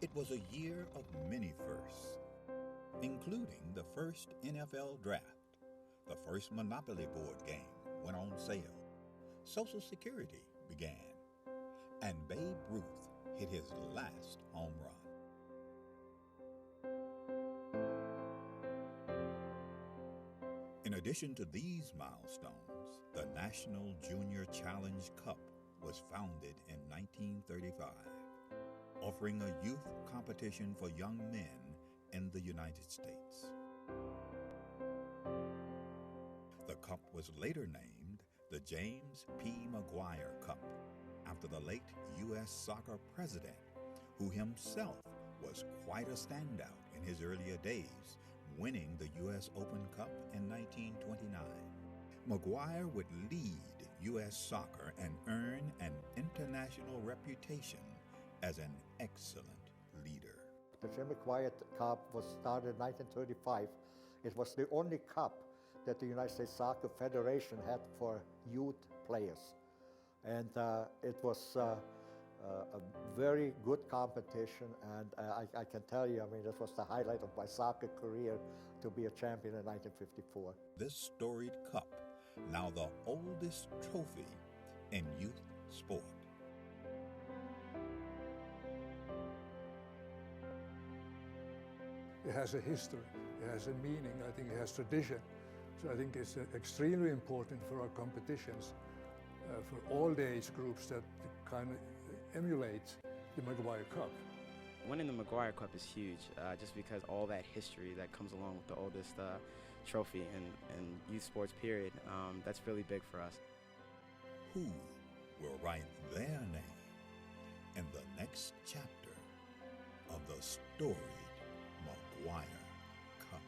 It was a year of many firsts, including the first NFL draft, the first Monopoly board game went on sale, Social Security began, and Babe Ruth hit his last home run. In addition to these milestones, the National Junior Challenge Cup was founded in 1935, offering a youth competition for young men in the United States. The cup was later named the James P. McGuire Cup, after the late U.S. soccer president, who himself was quite a standout in his earlier days, winning the U.S. Open Cup in 1929. McGuire would lead U.S. soccer and earn an international reputation as an excellent leader. The Jim McGuire Cup was started in 1935. It was the only cup that the United States Soccer Federation had for youth players. And it was a very good competition, and I can tell you, I mean, this was the highlight of my soccer career to be a champion in 1954. This storied cup, now the oldest trophy in youth sport. It has a history, it has a meaning, I think it has tradition. So I think it's extremely important for our competitions, for all the age groups that kind of emulate the McGuire Cup. Winning the McGuire Cup is huge, just because all that history that comes along with the oldest trophy in youth sports period, that's really big for us. Who will write their name in the next chapter of the storied McGuire Cup?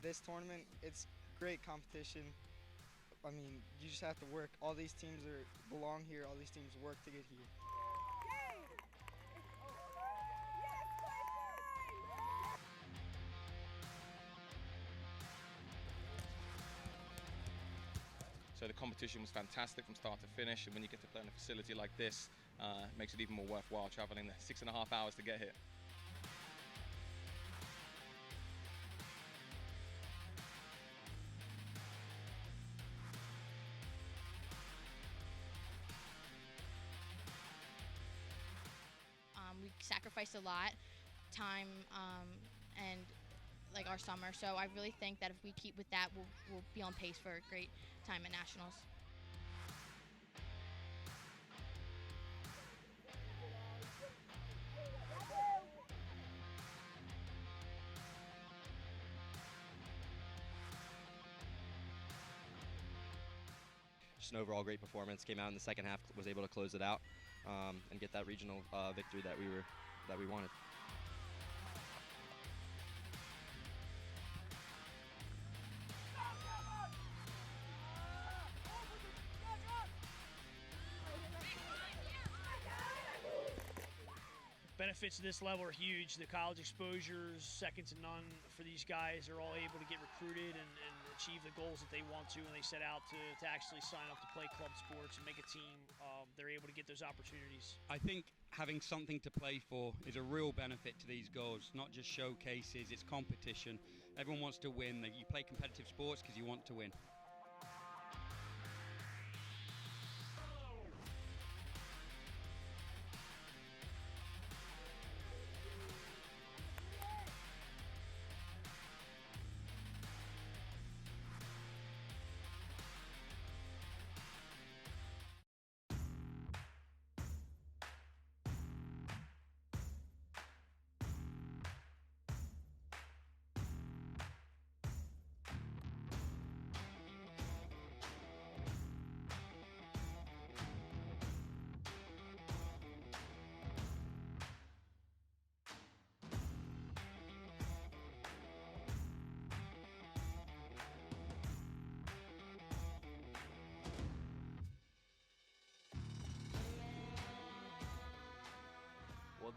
This tournament, it's great competition. I mean, you just have to work. All these teams belong here. All these teams work to get here. So the competition was fantastic from start to finish, and when you get to play in a facility like this, it makes it even more worthwhile traveling the 6.5 hours to get here. We sacrificed a lot, time, and like our summer. So I really think that if we keep with that, we'll be on pace for a great time at nationals. Just an overall great performance. Came out in the second half, was able to close it out and get that regional victory that we wanted. Benefits of this level are huge. The college exposures, second to none for these guys. They're all able to get recruited and achieve the goals that they want to when they set out to actually sign up to play club sports and make a team. They're able to get those opportunities. I think having something to play for is a real benefit to these goals, not just showcases, it's competition. Everyone wants to win. You play competitive sports because you want to win.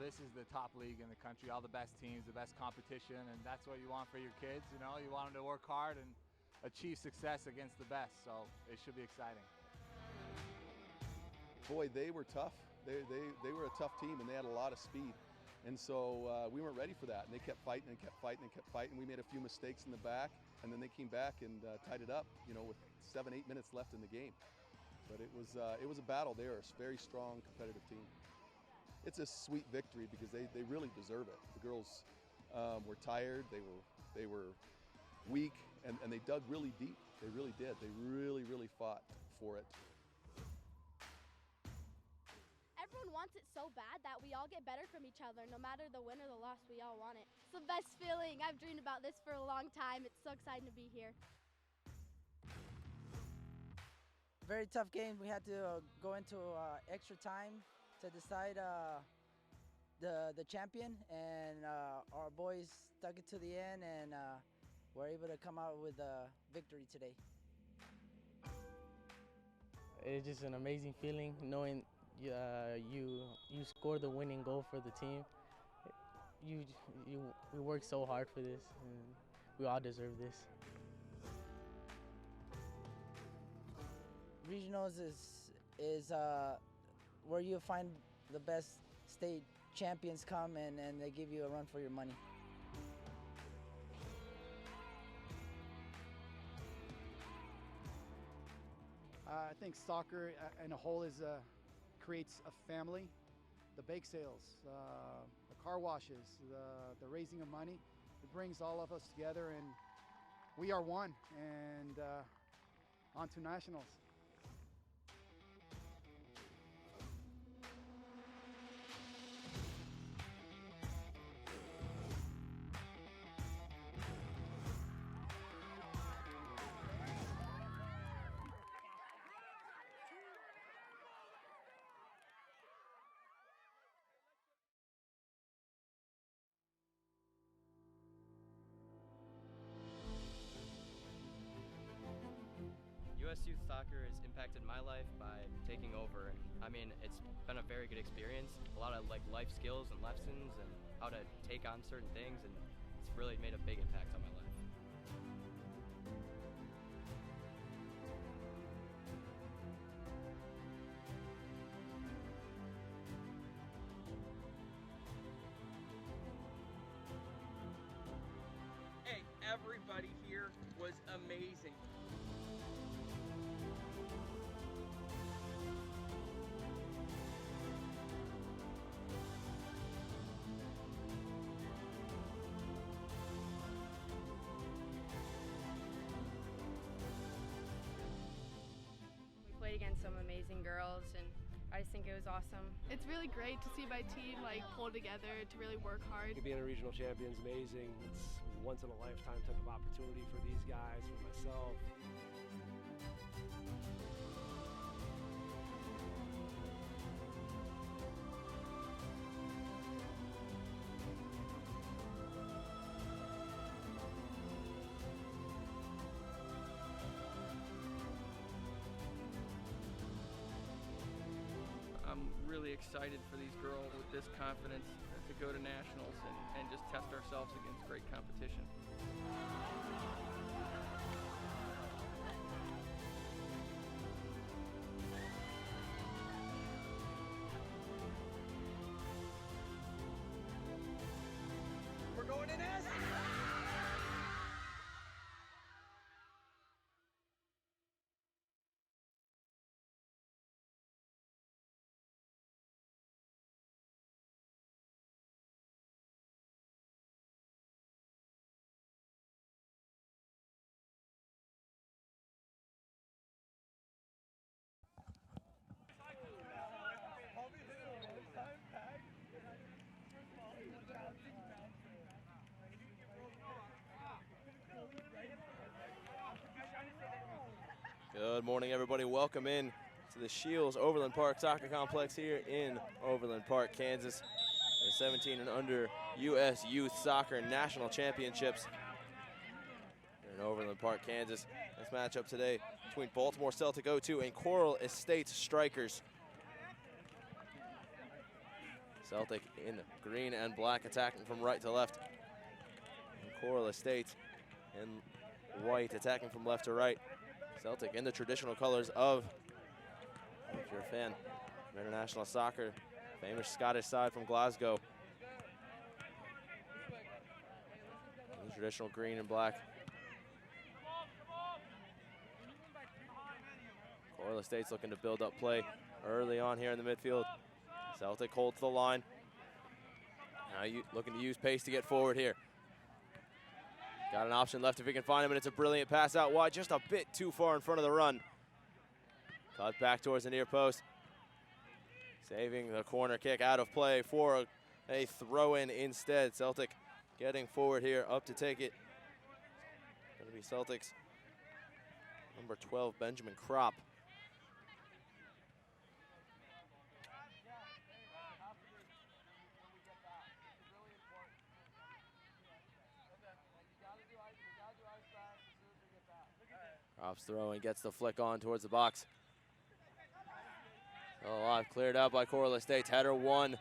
this is the top league in the country, all the best teams, the best competition, and that's what you want for your kids. You know, you want them to work hard and achieve success against the best, so it should be exciting. Boy, they were tough. They were a tough team, and they had a lot of speed. And so we weren't ready for that, and they kept fighting and kept fighting and kept fighting. We made a few mistakes in the back, and then they came back and tied it up, you know, with 7-8 minutes left in the game. But it was a battle. They are a very strong, competitive team. It's a sweet victory because they really deserve it. The girls were tired. They were weak, and they dug really deep. They really did. They really fought for it. Everyone wants it so bad that we all get better from each other. No matter the win or the loss, we all want it. It's the best feeling. I've dreamed about this for a long time. It's so exciting to be here. Very tough game. We had to go into extra time to decide the champion, and our boys stuck it to the end, and were able to come out with a victory today. It's just an amazing feeling knowing you scored the winning goal for the team. We worked so hard for this, and we all deserve this. Regionals is where you find the best state champions come and they give you a run for your money. I think soccer in a whole creates a family. The bake sales, the car washes, the raising of money, it brings all of us together, and we are one, and on to nationals. US Youth Soccer has impacted my life by taking over. I mean, it's been a very good experience. A lot of life skills and lessons and how to take on certain things, and it's really made a big impact on my life. Hey, everybody here was amazing. Against some amazing girls, and I just think it was awesome. It's really great to see my team pull together to really work hard. Being a regional champion is amazing. It's a once in a lifetime type of opportunity for these guys, for myself. I'm really excited for these girls with this confidence to go to nationals and just test ourselves against great competition. We're going to nationals! Good morning, everybody. Welcome in to the Shields Overland Park Soccer Complex here in Overland Park, Kansas. The 17 and under U.S. Youth Soccer National Championships here in Overland Park, Kansas. This matchup today between Baltimore Celtic 02 and Coral Estates Strikers. Celtic in green and black, attacking from right to left. And Coral Estate in white, attacking from left to right. Celtic in the traditional colors of, if you're a fan of international soccer, famous Scottish side from Glasgow. In the traditional green and black. Coral Estate's looking to build up play early on here in the midfield. Celtic holds the line. Now looking to use pace to get forward here. Got an option left if he can find him, and it's a brilliant pass out wide, just a bit too far in front of the run. Cut back towards the near post. Saving the corner kick out of play for a throw-in instead. Celtic getting forward here, up to take it. Going to be Celtic's number 12, Benjamin Kropp. Kropp's throw and gets the flick on towards the box. Still alive, cleared out by Coral Estates. Header one.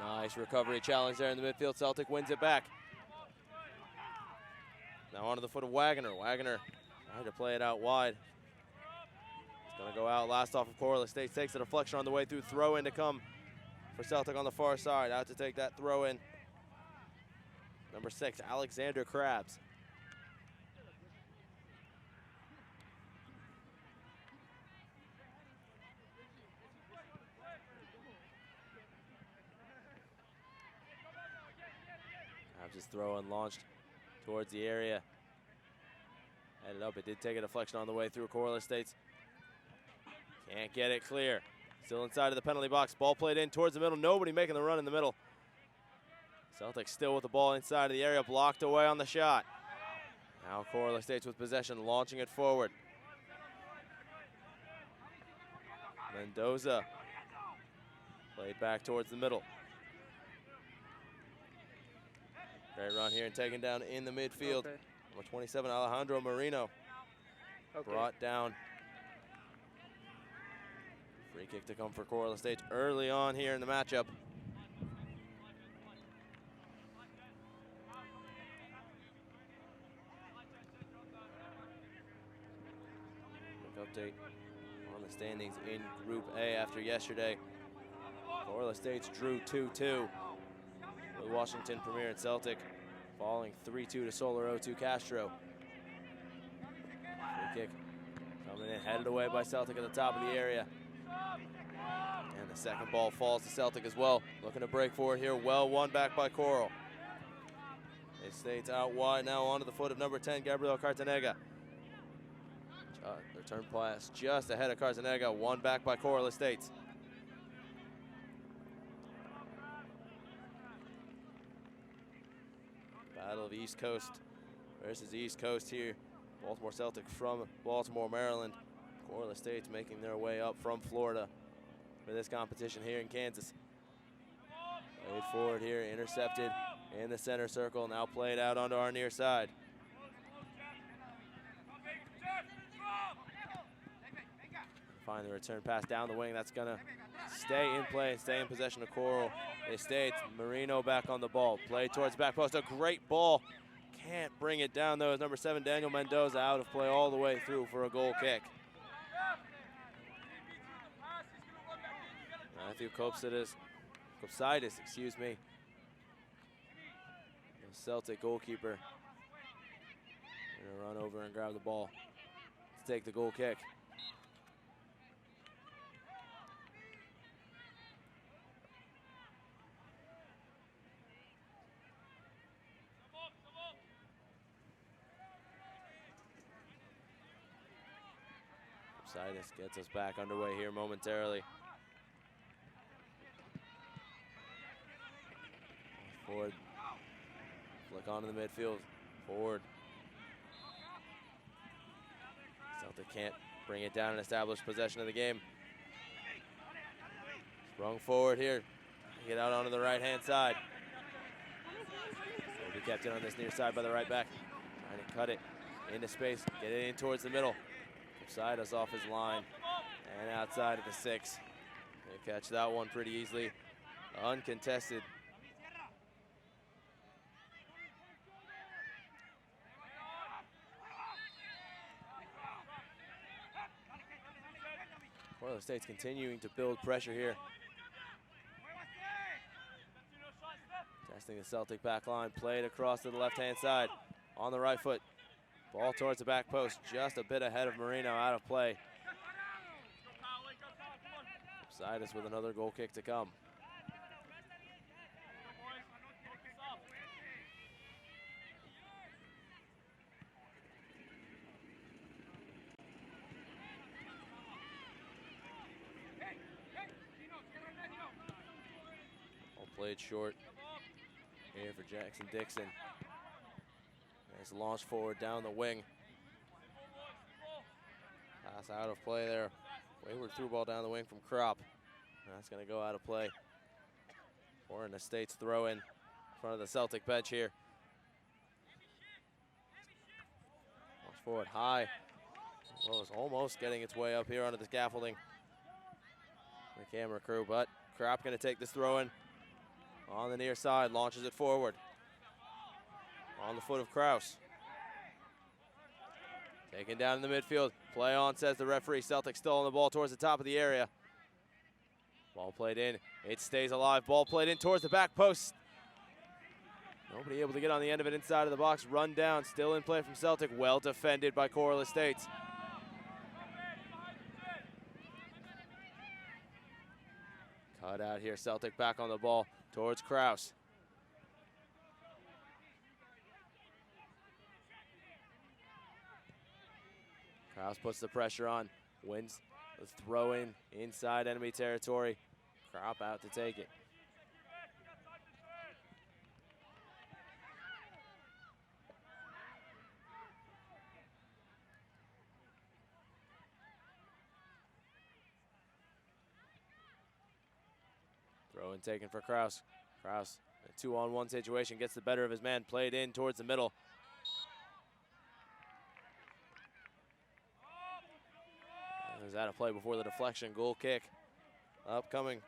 Nice recovery challenge there in the midfield. Celtic wins it back. Now onto the foot of Wagner. Wagner tried to play it out wide. It's going to go out last off of Coral Estates. Takes a deflection on the way through. Throw in to come for Celtic on the far side. Out to take that throw in. Number 6, Alexander Krabs. Krabs' throw and launched towards the area. Headed up, it did take a deflection on the way through Coral Estates. Can't get it clear. Still inside of the penalty box. Ball played in towards the middle. Nobody making the run in the middle. Celtic still with the ball inside of the area, blocked away on the shot. Now Coral Estates with possession, launching it forward. Mendoza played back towards the middle. Great run here and taken down in the midfield. Okay. Number 27, Alejandro Marino. Okay. Brought down. Free kick to come for Coral Estates early on here in the matchup. Update on the standings in Group A after yesterday. Coral Estates drew 2-2 with Washington Premier and Celtic, falling 3-2 to Solar O2 Castro. Free kick coming in, headed away by Celtic at the top of the area. And the second ball falls to Celtic as well. Looking to break forward here, well won back by Coral. Estates out wide now onto the foot of number 10, Gabriel Cartanega. Return pass just ahead of Cartanega, won back by Coral Estates. Battle of East Coast versus East Coast here. Baltimore Celtic from Baltimore, Maryland. Coral Estates making their way up from Florida for this competition here in Kansas. Played forward here, intercepted in the center circle, now played out onto our near side. Find the return pass down the wing. That's going to stay in play and stay in possession of Coral Estates. Marino back on the ball. Play towards back post. A great ball. Can't bring it down, though, as number 7, Daniel Mendoza, out of play all the way through for a goal kick. Matthew Kopsidis, excuse me. The Celtic goalkeeper. Gonna run over and grab the ball to take the goal kick. Sidus gets us back underway here momentarily. Forward. Flick onto the midfield. Forward. Celtic can't bring it down and establish possession of the game. Sprung forward here. Get out onto the right-hand side. Will be kept in on this near side by the right back. Trying to cut it into space. Get it in towards the middle. Side us off his line, And outside of the 6. They catch that one pretty easily. Uncontested. Florida State's continuing to build pressure here. Testing the Celtic back line, played across to the left-hand side. On the right foot, ball towards the back post, just a bit ahead of Marino, out of play. Sidus with another goal kick to come. Ball played short here for Jackson Dixon. Nice launch forward down the wing. Pass out of play there. Wayward through ball down the wing from Kropp. That's going to go out of play. Florida State's throw in front of the Celtic bench here. Launch forward high. Well, it's almost getting its way up here onto the scaffolding. The camera crew, but Kropp going to take this throw in on the near side, launches it forward. On the foot of Kraus. Taken down in the midfield. Play on, says the referee. Celtic still on the ball towards the top of the area. Ball played in. It stays alive. Ball played in towards the back post. Nobody able to get on the end of it inside of the box. Run down. Still in play from Celtic. Well defended by Coral Estates. Cut out here. Celtic back on the ball towards Kraus. Kraus puts the pressure on, wins the throw in inside enemy territory. Kropp out to take it. Throw in taken for Kraus. Kraus, a 2-on-1 situation, gets the better of his man, played in towards the middle. Was out of play before the deflection. Goal kick upcoming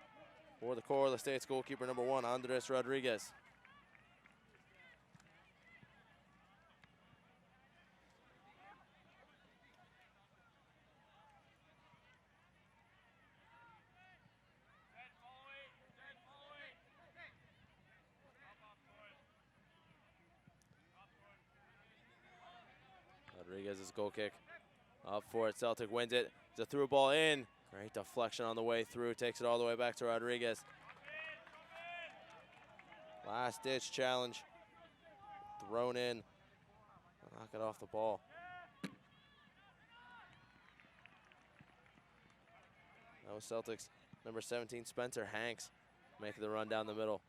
for the Coral Estates goalkeeper number 1, Andres Rodriguez. Rodriguez's goal kick up for it. Celtic wins it. It's a through ball in. Great deflection on the way through. Takes it all the way back to Rodriguez. Last ditch challenge. Thrown in. Knock it off the ball. That was Celtics number 17, Spencer Hanks, making the run down the middle.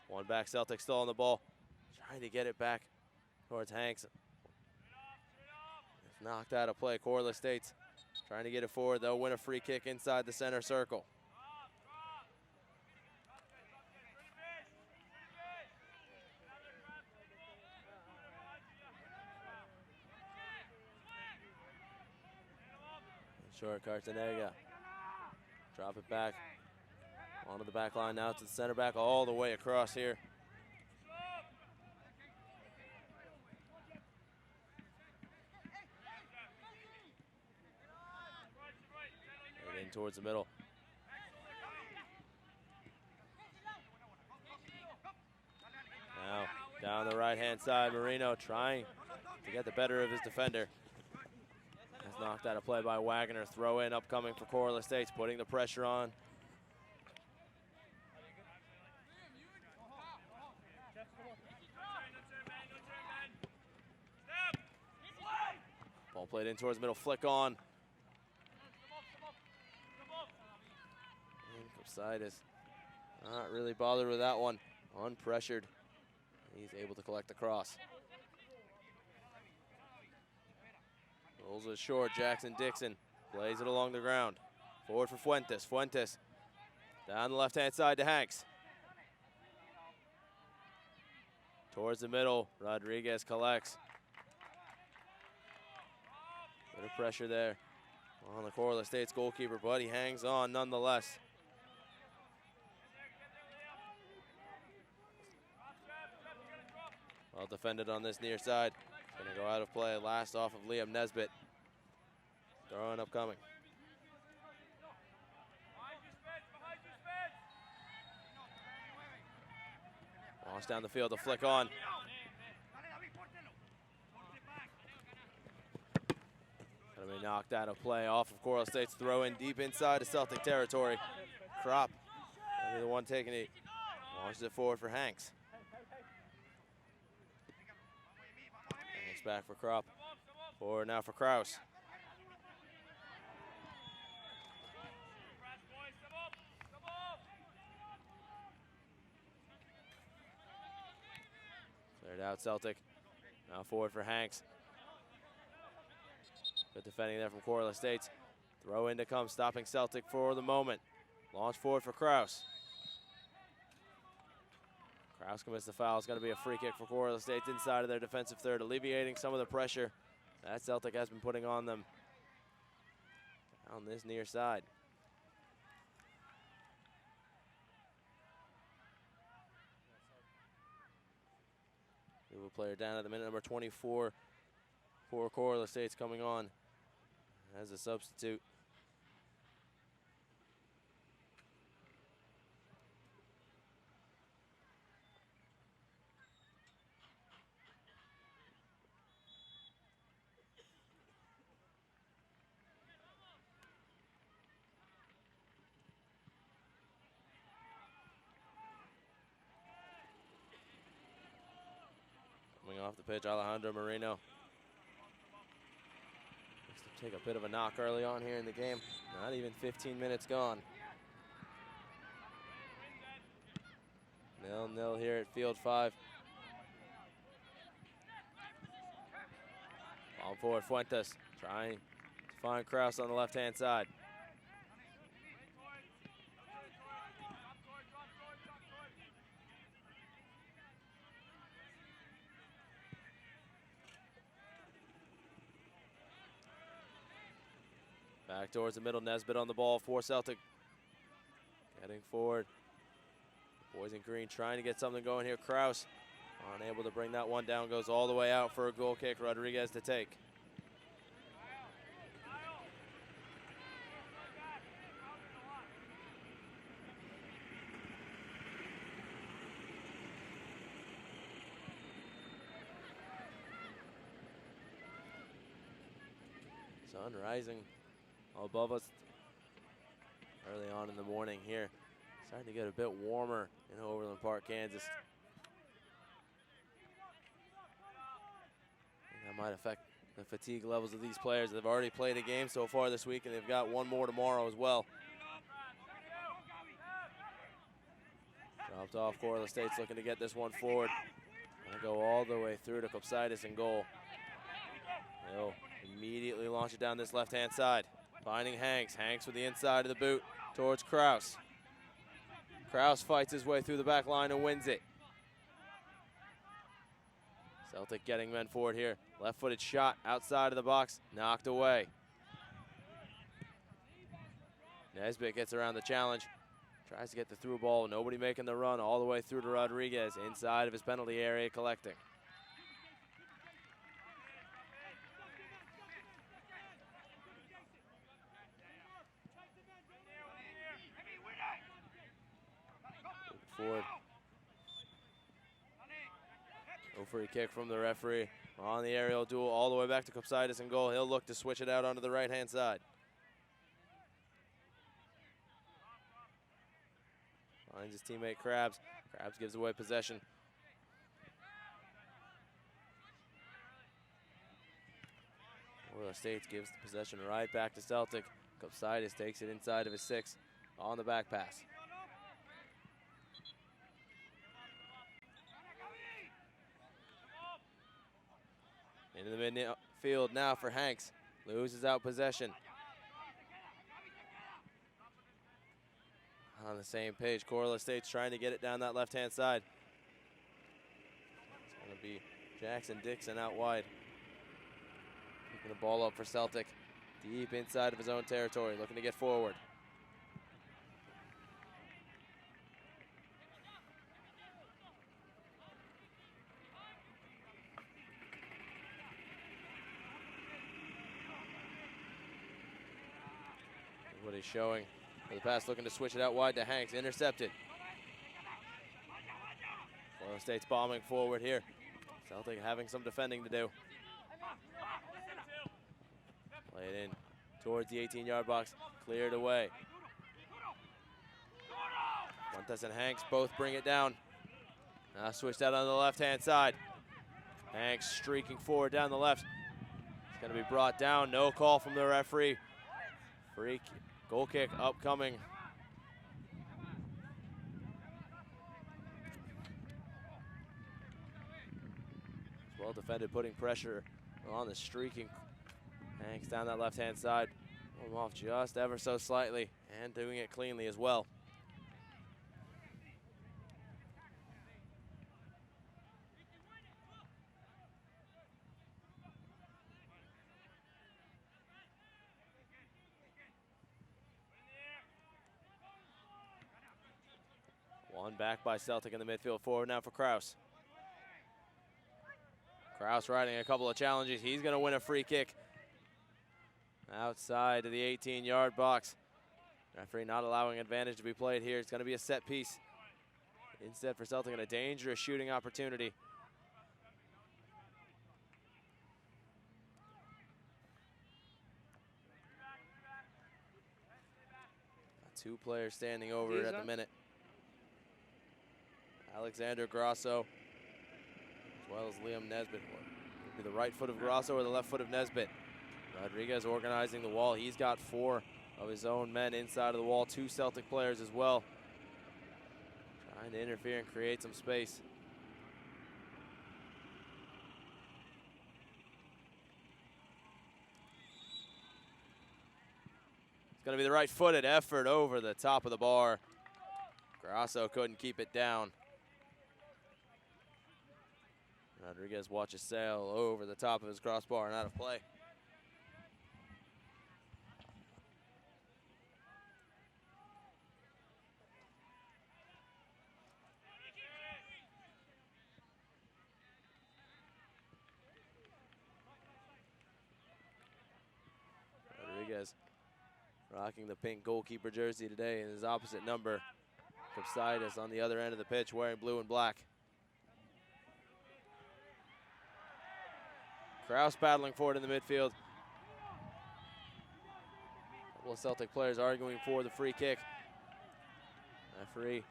One back, Celtics still on the ball. Trying to get it back towards Hanks. Knocked out of play. Coral Estates trying to get it forward. They'll win a free kick inside the center circle. Short Cartanega. Drop it back onto the back line now to the center back all the way across here. Towards the middle. Now down the right-hand side, Marino trying to get the better of his defender. That's knocked out of play by Wagner. Throw in upcoming for Coral Estates, putting the pressure on. Ball played in towards the middle, flick on. Sidus not really bothered with that one. Unpressured. He's able to collect the cross. Rolls it short. Jackson Dixon plays it along the ground. Forward for Fuentes. Fuentes down the left-hand side to Hanks. Towards the middle. Rodriguez collects. Bit of pressure there on the Corliss State's goalkeeper, but he hangs on nonetheless. Well defended on this near side. Gonna go out of play. Last off of Liam Nesbitt. Throwing upcoming. Launch down the field to flick on. Gonna be knocked out of play off of Coral State's throw in deep inside of Celtic territory. Kropp, gonna be the one taking it. Launches it forward for Hanks. Hanks back for Kropp. Forward now for Kraus. Cleared out Celtic. Now forward for Hanks. Good defending there from Corliss States. Throw in to come, stopping Celtic for the moment. Launch forward for Kraus. Kraus commits the foul. It's going to be a free kick for Corliss States inside of their defensive third, alleviating some of the pressure that Celtic has been putting on them on this near side. Move a player down at the minute, number 24 for Corliss States coming on as a substitute. Coming off the pitch, Alejandro Marino. Looks to take a bit of a knock early on here in the game. Not even 15 minutes gone. 0-0 here at Field 5. Ball forward, Fuentes trying to find Kraus on the left-hand side. Back towards the middle, Nesbitt on the ball for Celtic. Getting forward. Boys in green trying to get something going here. Kraus unable to bring that one down, goes all the way out for a goal kick. Rodriguez to take. Sun rising above us early on in the morning here. Starting to get a bit warmer in Overland Park, Kansas. And that might affect the fatigue levels of these players. They've already played a game so far this week, and they've got one more tomorrow as well. Dropped off, Corliss State's looking to get this one forward. Gonna go all the way through to Kopsidis in goal. They'll immediately launch it down this left-hand side. Finding Hanks. Hanks with the inside of the boot towards Kraus. Kraus fights his way through the back line and wins it. Celtic getting men forward here. Left-footed shot outside of the box, knocked away. Nesbitt gets around the challenge. Tries to get the through ball. Nobody making the run all the way through to Rodriguez inside of his penalty area collecting. Forward. No free kick from the referee. On the aerial duel all the way back to Kopsidis in goal. He'll look to switch it out onto the right-hand side. Finds his teammate Krabs. Krabs gives away possession. Corliss States gives the possession right back to Celtic. Kopsidis takes it inside of his 6 on the back pass. Into the midfield now for Hanks. Loses out possession. On the same page, Corliss State's trying to get it down that left-hand side. It's going to be Jackson Dixon out wide. Keeping the Ball up for Celtic, deep inside of his own territory, looking to get forward. What he's showing for the pass, looking to switch it out wide to Hanks, intercepted. Florida State's bombing forward here. Celtic having some defending to do. Play it in towards the 18-yard box, cleared away. Fuentes and Hanks both bring it down. Now switched out on the left-hand side. Hanks streaking forward down the left. It's going to be brought down, no call from the referee. Free goal kick upcoming. Well defended, putting pressure on the streaking Hanks down that left-hand side. Pull him off just ever so slightly and doing it cleanly as well. One back by Celtic in the midfield, forward now for Kraus. Kraus riding a couple of challenges. He's going to win a free kick outside of the 18-yard box. Referee not allowing advantage to be played here. It's going to be a set piece instead for Celtic, and a dangerous shooting opportunity. Two players standing over it at the minute. Alexander Grasso, as well as Liam Nesbitt. Be the right foot of Grasso or the left foot of Nesbitt. Rodriguez organizing the wall. He's got 4 of his own men inside of the wall. 2 Celtic players as well. Trying to interfere and create some space. It's going to be the right-footed effort over the top of the bar. Grasso couldn't keep it down. Rodriguez watches sail over the top of his crossbar and out of play. Rodriguez rocking the pink goalkeeper jersey today in his opposite number. Kopsidis on the other end of the pitch wearing blue and black. Kraus battling forward in the midfield. A couple of Celtic players arguing for the free kick. Referee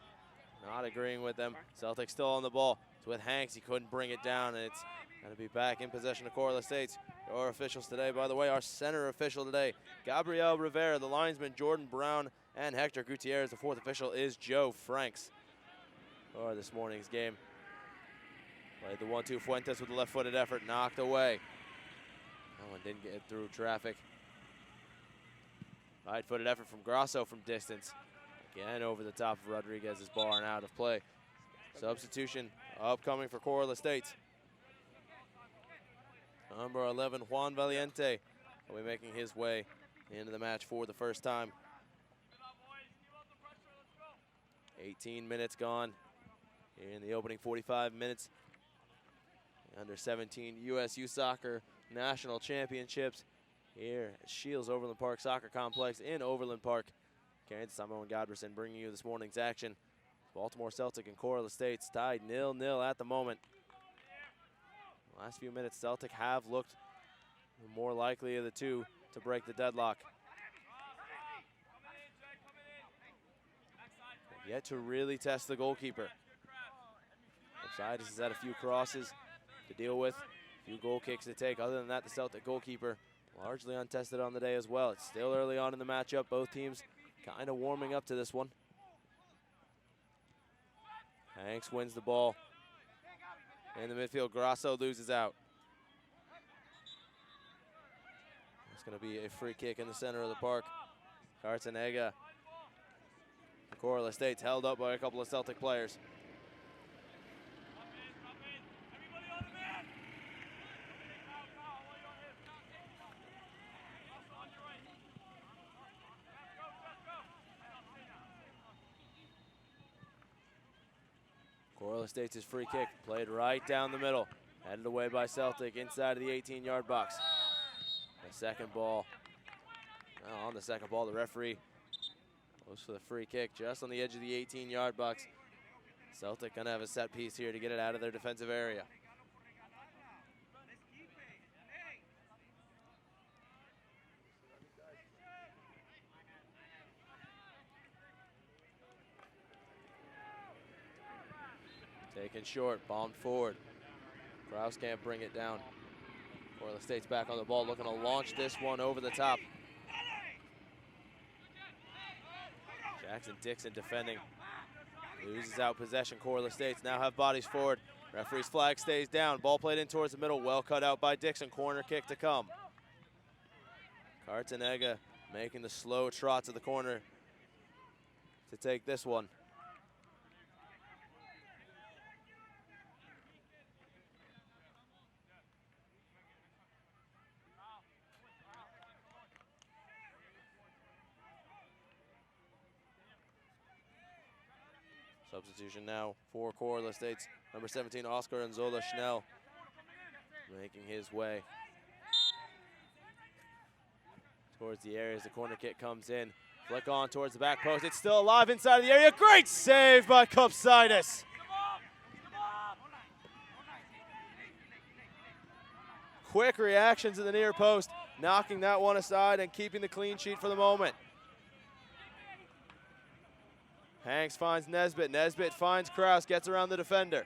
not agreeing with them. Celtic still on the ball. It's with Hanks. He couldn't bring it down, and it's going to be back in possession of Corliss Estates. Our officials today, by the way, our center official today, Gabriel Rivera, the linesman, Jordan Brown, and Hector Gutierrez. The 4th official is Joe Franks for this morning's game. Played the 1-2 Fuentes with the left-footed effort, knocked away. That one didn't get through traffic. Right-footed effort from Grasso from distance. Again over the top of Rodriguez's bar and out of play. Substitution upcoming for Coral Estates. Number 11, Juan Valiente, will be making his way into the match for the first time. 18 minutes gone in the opening 45 minutes. Under 17 USU Soccer National Championships here at Shields Overland Park Soccer Complex in Overland Park, Kansas. I'm Owen Godberson bringing you this morning's action. Baltimore Celtic and Coral Estates tied 0-0 at the moment. Last few minutes, Celtic have looked the more likely of the two to break the deadlock. Yet to really test the goalkeeper. Kopsidis has had a few crosses to deal with, a few goal kicks to take. Other than that, the Celtic goalkeeper largely untested on the day as well. It's still early on in the matchup. Both teams kind of warming up to this one. Hanks wins the ball. In the midfield, Grasso loses out. It's going to be a free kick in the center of the park. Cartanega. Coral Estates held up by a couple of Celtic players. Corliss State's free kick played right down the middle. Headed away by Celtic inside of the 18-yard box. The second ball. Well, on the second ball, the referee goes for the free kick just on the edge of the 18-yard box. Celtic gonna have a set piece here to get it out of their defensive area. Taken short, bombed forward. Kraus can't bring it down. Corliss State's back on the ball, looking to launch this one over the top. Jackson Dixon defending. Loses out possession. Corliss State's now have bodies forward. Referee's flag stays down. Ball played in towards the middle. Well cut out by Dixon. Corner kick to come. Cartanega making the slow trot to the corner to take this one. Substitution now for Corliss State's number 17, Oscar Anzola Schnell, making his way towards the area as the corner kick comes in. Flick on towards the back post. It's still alive inside of the area. Great save by Kopsidis. Quick reaction to the near post, knocking that one aside and keeping the clean sheet for the moment. Hanks finds Nesbitt. Nesbitt finds Kraus, gets around the defender.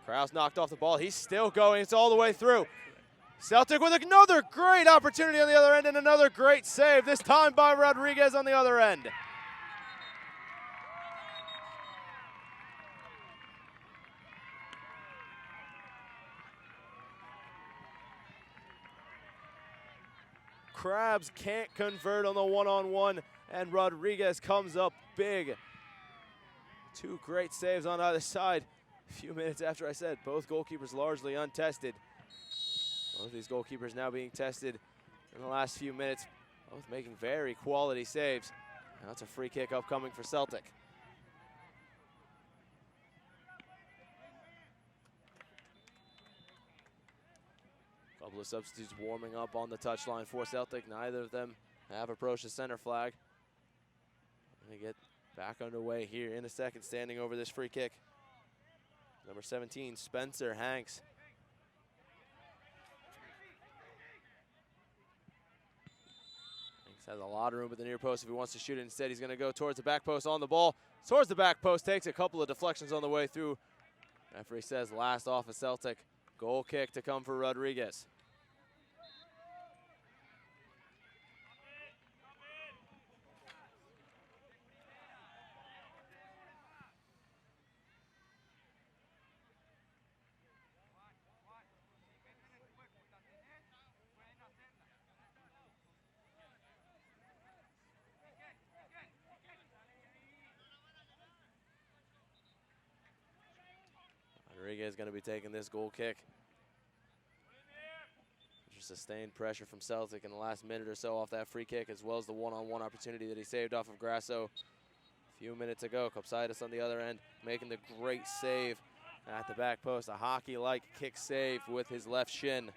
Kraus knocked off the ball. He's still going. It's all the way through. Celtic with another great opportunity on the other end and another great save, this time by Rodriguez on the other end. Krabs can't convert on the one-on-one, and Rodriguez comes up big. Two great saves on either side. A few minutes after I said both goalkeepers largely untested. Both of these goalkeepers now being tested in the last few minutes, both making very quality saves. And that's a free kick upcoming for Celtic. Couple of substitutes warming up on the touchline for Celtic. Neither of them have approached the center flag. They get back underway here in a second, standing over this free kick. Number 17, Spencer Hanks. Hanks has a lot of room at the near post if he wants to shoot it. Instead, he's going to go towards the back post on the ball. Towards the back post, takes a couple of deflections on the way through. Referee says last off of Celtic. Goal kick to come for Rodriguez. Rodriguez is going to be taking this goal kick. Just sustained pressure from Celtic in the last minute or so off that free kick, as well as the one-on-one opportunity that he saved off of Grasso a few minutes ago. Kopsidis on the other end making the great save at the back post. A hockey-like kick save with his left shin.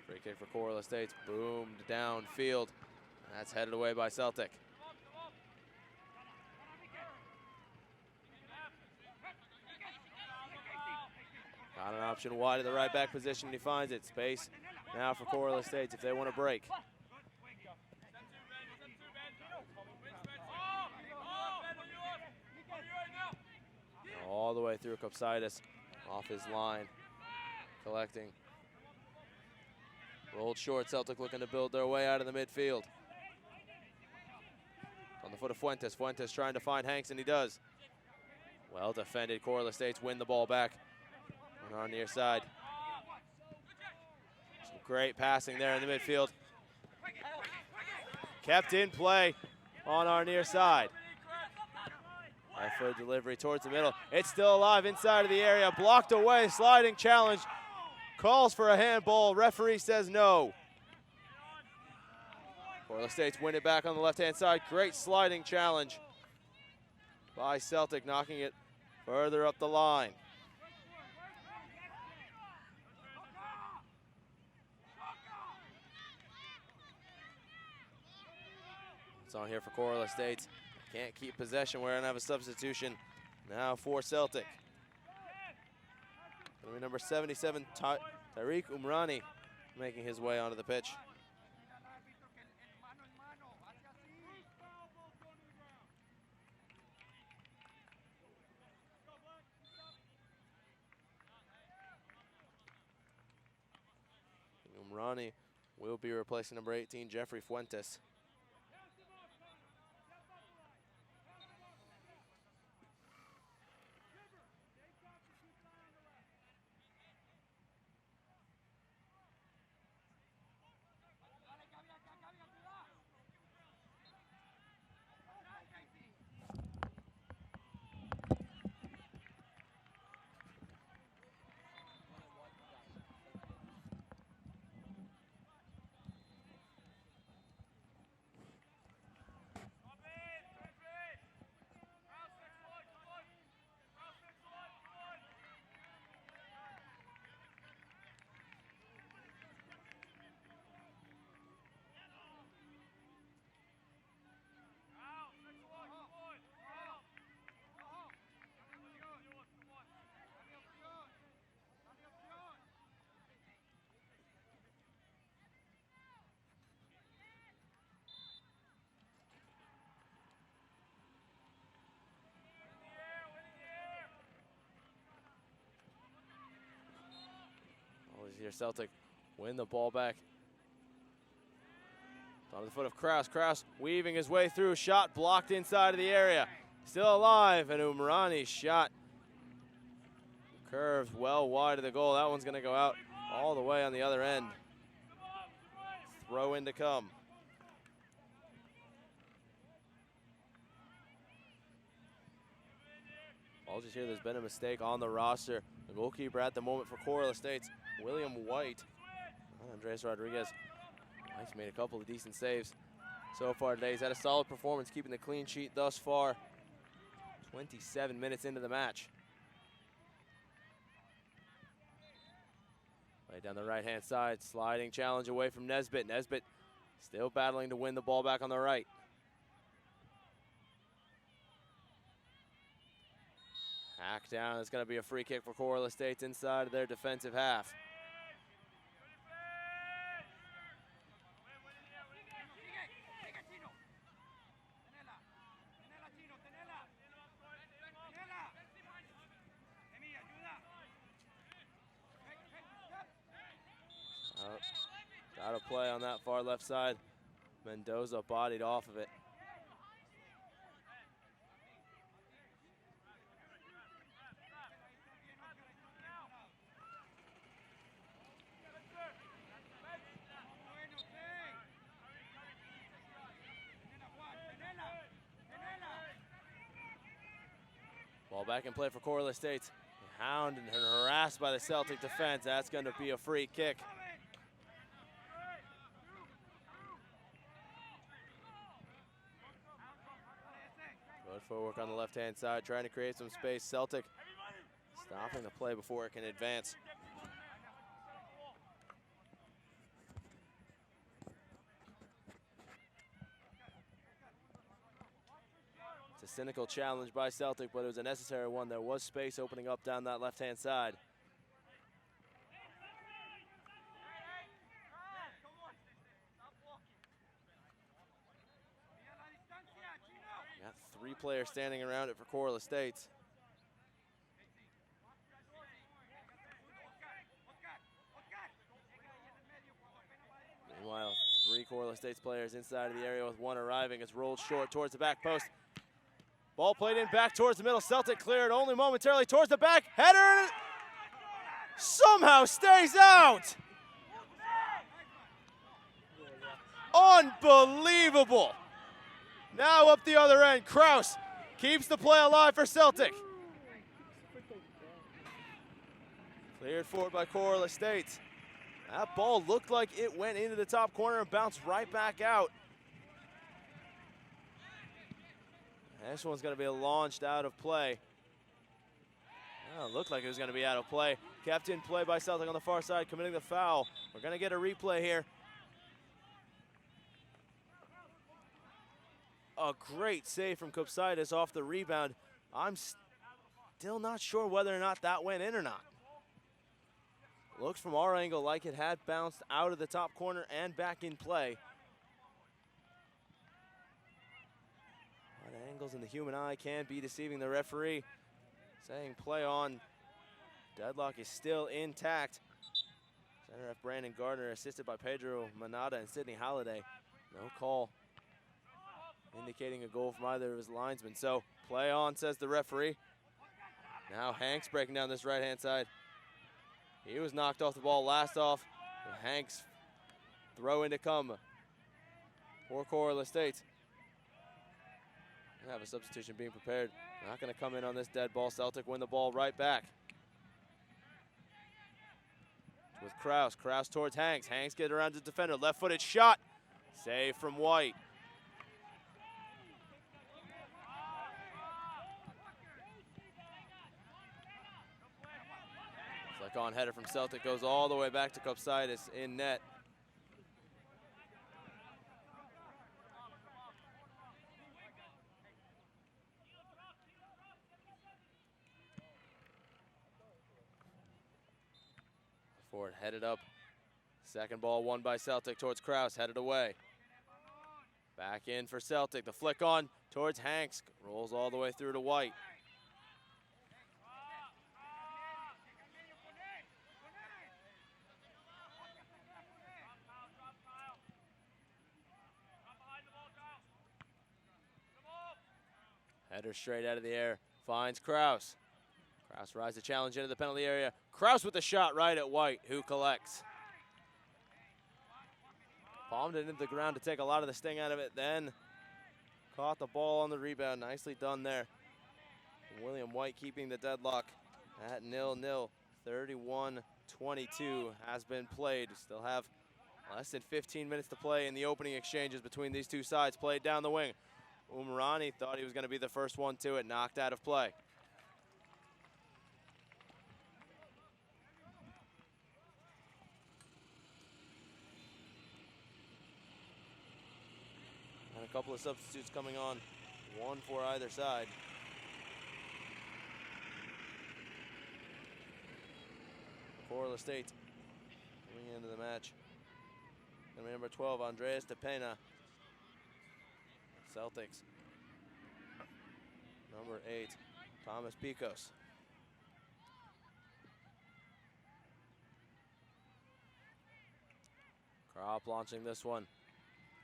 Free kick for Corliss State's boomed downfield. That's headed away by Celtic. Got an option wide of the right back position. He finds it. Space now for Corliss State if they want to break. All the way through Kopsidis off his line. Collecting. Rolled short. Celtic looking to build their way out of the midfield. On the foot of Fuentes. Fuentes trying to find Hanks, and he does. Well defended. Corliss State's win the ball back on our near side. Some great passing there in the midfield. Kept in play on our near side. Left foot delivery towards the middle. It's still alive inside of the area. Blocked away. Sliding challenge calls for a handball. Referee says no. Corliss State's win it back on the left-hand side. Great sliding challenge by Celtic, knocking it further up the line. It's on here for Corliss State. Can't keep possession. We're going to have a substitution now for Celtic. It'll be number 77, Tariq Umrani, making his way onto the pitch. Umrani will be replacing number 18, Jeffrey Fuentes. Here Celtic win the ball back. On the foot of Kraus. Kraus weaving his way through. Shot blocked inside of the area. Still alive, and Umrani's shot curves well wide of the goal. That one's going to go out all the way on the other end. Throw in to come. I'll just hear there's been a mistake on the roster. The goalkeeper at the moment for Corliss State's William White. Andres Rodriguez. White's made a couple of decent saves so far today. He's had a solid performance, keeping the clean sheet thus far. 27 minutes into the match. Right down the right-hand side, sliding challenge away from Nesbitt. Nesbitt still battling to win the ball back on the right. Hack down. It's going to be a free kick for Corliss State inside of their defensive half. Out of play on that far left side. Mendoza bodied off of it. Ball back in play for Corliss State. Hounded and harassed by the Celtic defense. That's going to be a free kick. Good footwork on the left-hand side, trying to create some space. Celtic stopping the play before it can advance. It's a cynical challenge by Celtic, but it was a necessary one. There was space opening up down that left-hand side. Got three players standing around it for Corliss State. Meanwhile, three Corliss State players inside of the area with one arriving. It's rolled short towards the back post. Ball played in back towards the middle. Celtic cleared only momentarily towards the back. Header somehow stays out. Unbelievable. Now up the other end, Kraus keeps the play alive for Celtic. Cleared forward by Coral Estates. That ball looked like it went into the top corner and bounced right back out. This one's going to be launched out of play. Oh, it looked like it was going to be out of play. Kept in play by Celtic on the far side, committing the foul. We're going to get a replay here. A great save from Kopsaitis off the rebound. I'm still not sure whether or not that went in or not. Looks from our angle like it had bounced out of the top corner and back in play. But angles in the human eye can be deceiving the referee. Saying play on. Deadlock is still intact. Center F. Brandon Gardner assisted by Pedro Manada and Sidney Halliday. No call indicating a goal from either of his linesmen. So play on, says the referee. Now Hanks breaking down this right-hand side. He was knocked off the ball last off. Hanks throw in to come for Coral Estates. Have a substitution being prepared. Not going to come in on this dead ball. Celtic win the ball right back. With Kraus. Kraus towards Hanks. Hanks get around the defender. Left-footed shot. Save from White. Flick on header from Celtic goes all the way back to Kopsaitis in net. Forward headed up. Second ball won by Celtic towards Kraus, headed away. Back in for Celtic. The flick on towards Hanks. Rolls all the way through to White. Header straight out of the air. Finds Kraus. Kraus rides the challenge into the penalty area. Kraus with the shot right at White, who collects. Palmed it into the ground to take a lot of the sting out of it, then caught the ball on the rebound. Nicely done there. William White keeping the deadlock at 0-0. 31-22 has been played. Still have less than 15 minutes to play in the opening exchanges between these two sides. Played down the wing. Umarani thought he was going to be the first one to it, knocked out of play. And a couple of substitutes coming on, one for either side. Coral Estate coming into the match. And number 12, Andres De Pena. Celtics. Number 8, Thomas Picos. Krop launching this one.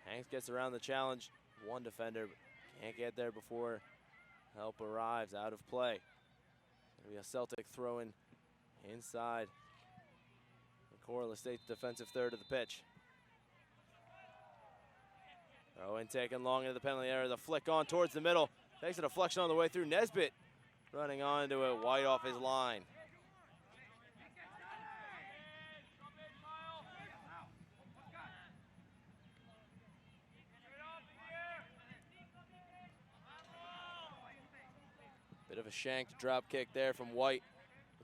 Hanks gets around the challenge. One defender, but can't get there before help arrives. Out of play. It'll be a Celtic throw in inside the Coral Estate's defensive third of the pitch. Throw in taken long into the penalty area. The flick on towards the middle. Takes a deflection on the way through. Nesbitt running onto it. White off his line. Bit of a shanked drop kick there from White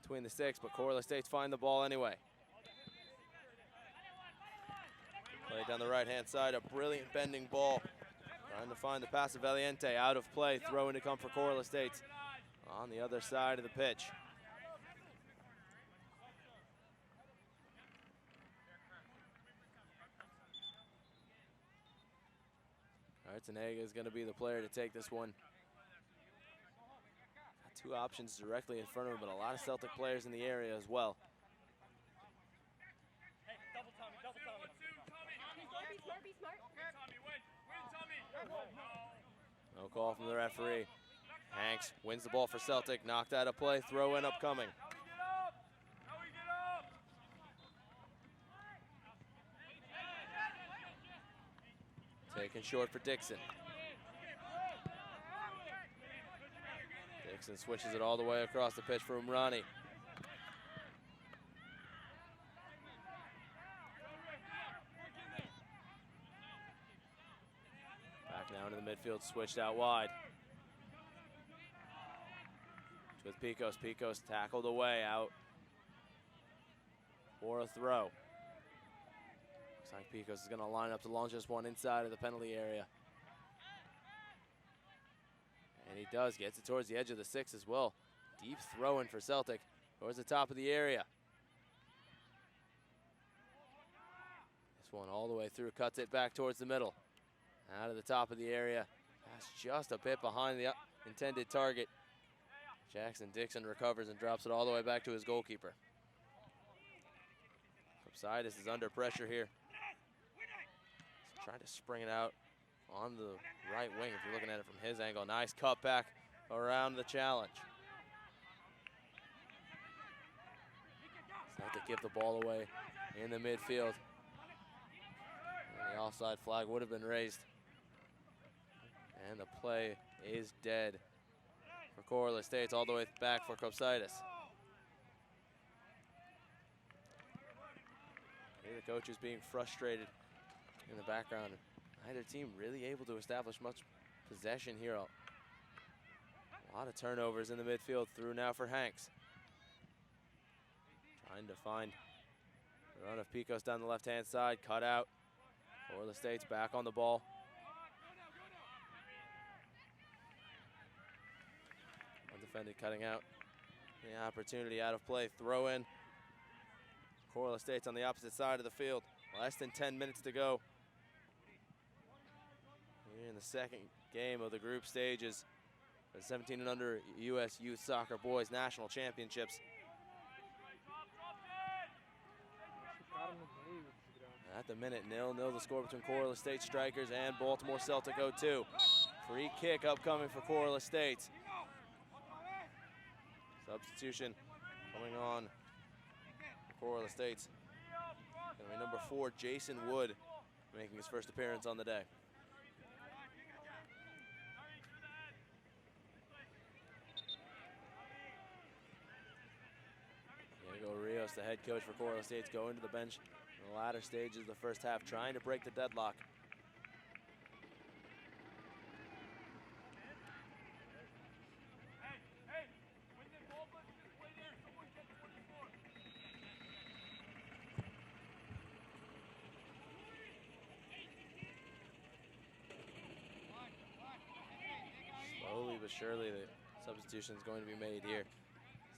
between the sticks, but Coral Estates find the ball anyway. Play down the right-hand side, a brilliant bending ball. Trying to find the pass of Valiente, out of play, throw in to come for Coral Estates on the other side of the pitch. Arzenega is going to be the player to take this one. Got two options directly in front of him, but a lot of Celtic players in the area as well. No call from the referee. Hanks wins the ball for Celtic, knocked out of play, throw in upcoming. Taken short for Dixon. Dixon switches it all the way across the pitch for Umrani. midfield switched out wide. With Picos. Picos tackled away out for a throw. Looks like Picos is going to line up to launch this one inside of the penalty area. And he does, gets it towards the edge of the 6 as well. Deep throw in for Celtic towards the top of the area. This one all the way through, cuts it back towards the middle. Out of the top of the area. That's just a bit behind the intended target. Jackson Dixon recovers and drops it all the way back to his goalkeeper. Kopsidis is under pressure here. He's trying to spring it out on the right wing if you're looking at it from his angle. Nice cut back around the challenge. Celtic give the ball away in the midfield. And the offside flag would have been raised. And the play is dead for Coral Estates, all the way back for Kopsidis. Here the coach is being frustrated in the background. Neither team really able to establish much possession here. A lot of turnovers in the midfield. Through now for Hanks. Trying to find the run of Picos down the left-hand side. Cut out. Coral Estates back on the ball. Undefended cutting out. The opportunity out of play. Throw in. Coral Estates on the opposite side of the field. Less than 10 minutes to go. Here in the second game of the group stages. The 17 and under U.S. Youth Soccer Boys National Championships. At the minute, 0-0 the score between Coral Estates Strikers and Baltimore Celtic 0-2. Free kick upcoming for Coral Estates. Substitution coming on for Coral Estates. Gonna be number 4, Jason Wood, making his first appearance on the day. Diego Rios, the head coach for Coral Estates, going to the bench in the latter stages of the first half, trying to break the deadlock. Slowly but surely, the substitution is going to be made here.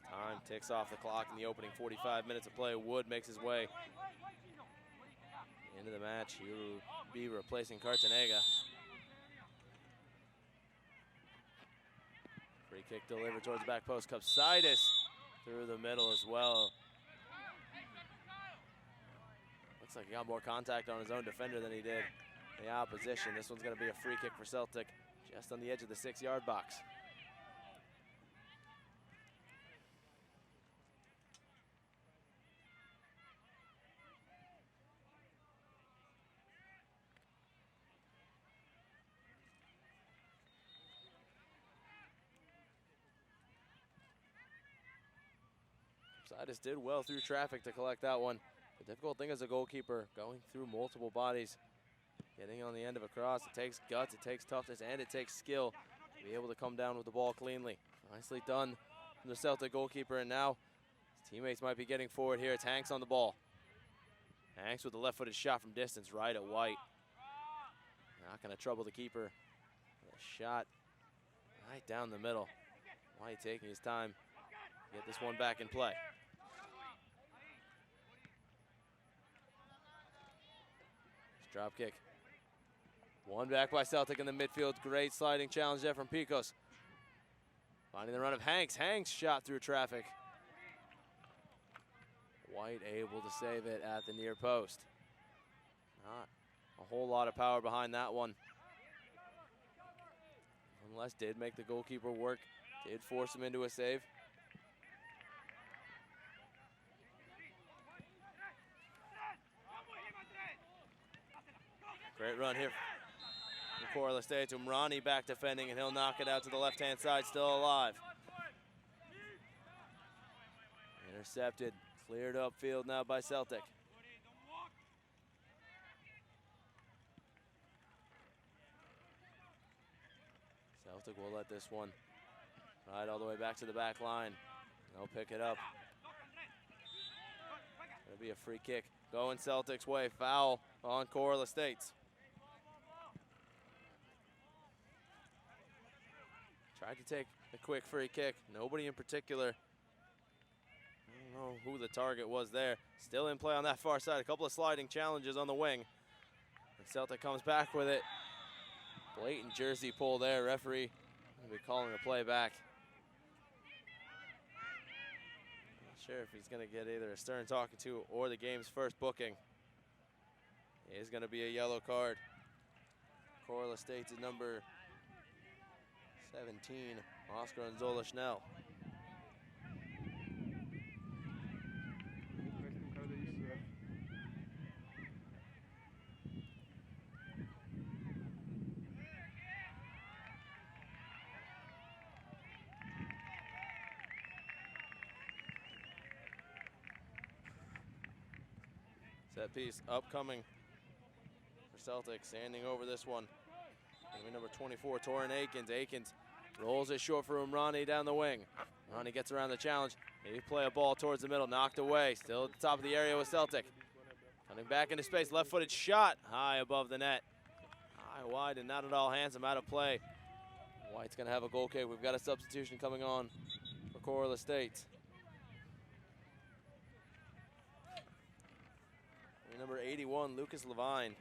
As time ticks off the clock in the opening 45 minutes of play, Wood makes his way into the match. He will be replacing Cartanega. Free kick delivered towards the back post. Kopsidis through the middle as well. Looks like he got more contact on his own defender than he did the opposition. This one's going to be a free kick for Celtic, just on the edge of the 6-yard box. Kopsidis did well through traffic to collect that one. The difficult thing as a goalkeeper, going through multiple bodies, getting on the end of a cross, it takes guts, it takes toughness, and it takes skill to be able to come down with the ball cleanly. Nicely done from the Celtic goalkeeper, and now his teammates might be getting forward here. It's Hanks on the ball. Hanks with a left-footed shot from distance right at White. Not going to trouble the keeper. A shot right down the middle. White taking his time to get this one back in play. Drop kick. One back by Celtic in the midfield. Great sliding challenge there from Picos. Finding the run of Hanks. Hanks shot through traffic. White able to save it at the near post. Not a whole lot of power behind that one. Nonetheless, did make the goalkeeper work. Did force him into a save. Great run here from Coral Estates. Umrani back defending, and he'll knock it out to the left-hand side, still alive. Intercepted, cleared upfield now by Celtic. Celtic will let this one ride all the way back to the back line. They'll pick it up. It'll be a free kick going Celtics' way. Foul on Coral Estates. Tried to take a quick free kick. Nobody in particular. I don't know who the target was there. Still in play on that far side. A couple of sliding challenges on the wing. And Celtic comes back with it. Blatant jersey pull there. Referee will be calling a play back. Not sure if he's going to get either a stern talking to or the game's first booking. It is going to be a yellow card. Coral Estates is number 17, Oscar Anzola Schnell. Set piece upcoming for Celtic, standing over this one. Number 24, Torin Akins. Akins rolls it short for Umrani down the wing. Umrani gets around the challenge. They play a ball towards the middle, knocked away. Still at the top of the area with Celtic. Coming back into space, left-footed shot high above the net. High, wide, and not at all handsome, out of play. White's gonna have a goal kick. We've got a substitution coming on for Coral Estates. Number 81, Lucas Levine.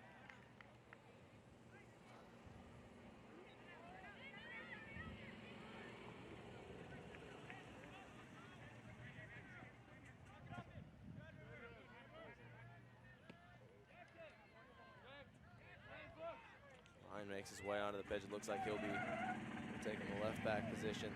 Levine makes his way onto the pitch. It looks like he'll be taking the left back position.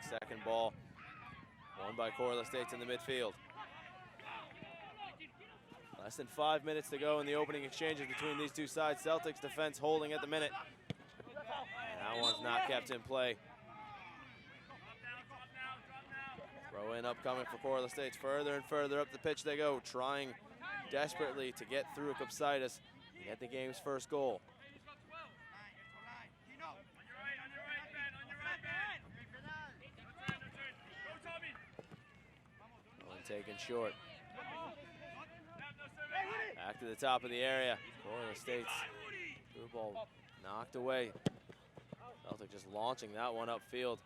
Second ball, won by Coral Estates in the midfield. Less than 5 minutes to go in the opening exchanges between these two sides. Celtics defense holding at the minute. And that one's not kept in play. Throw in upcoming for Coral Estates. Further and further up the pitch they go, trying desperately to get through Kopsaitis and get the game's first goal. Taken short. Back to the top of the area. Coral Estates. Through ball knocked away. Celtic just launching that one upfield.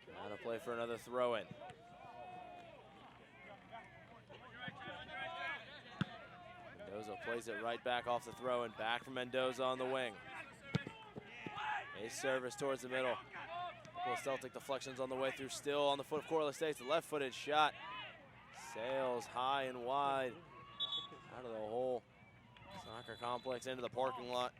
Now to play for another throw-in. Mendoza plays it right back off the throw-in. Back from Mendoza on the wing. His service towards the middle. Couple of Celtic deflections on the way through. Still on the foot of Coral Estates. The left-footed shot. Sails high and wide out of the whole soccer complex into the parking lot.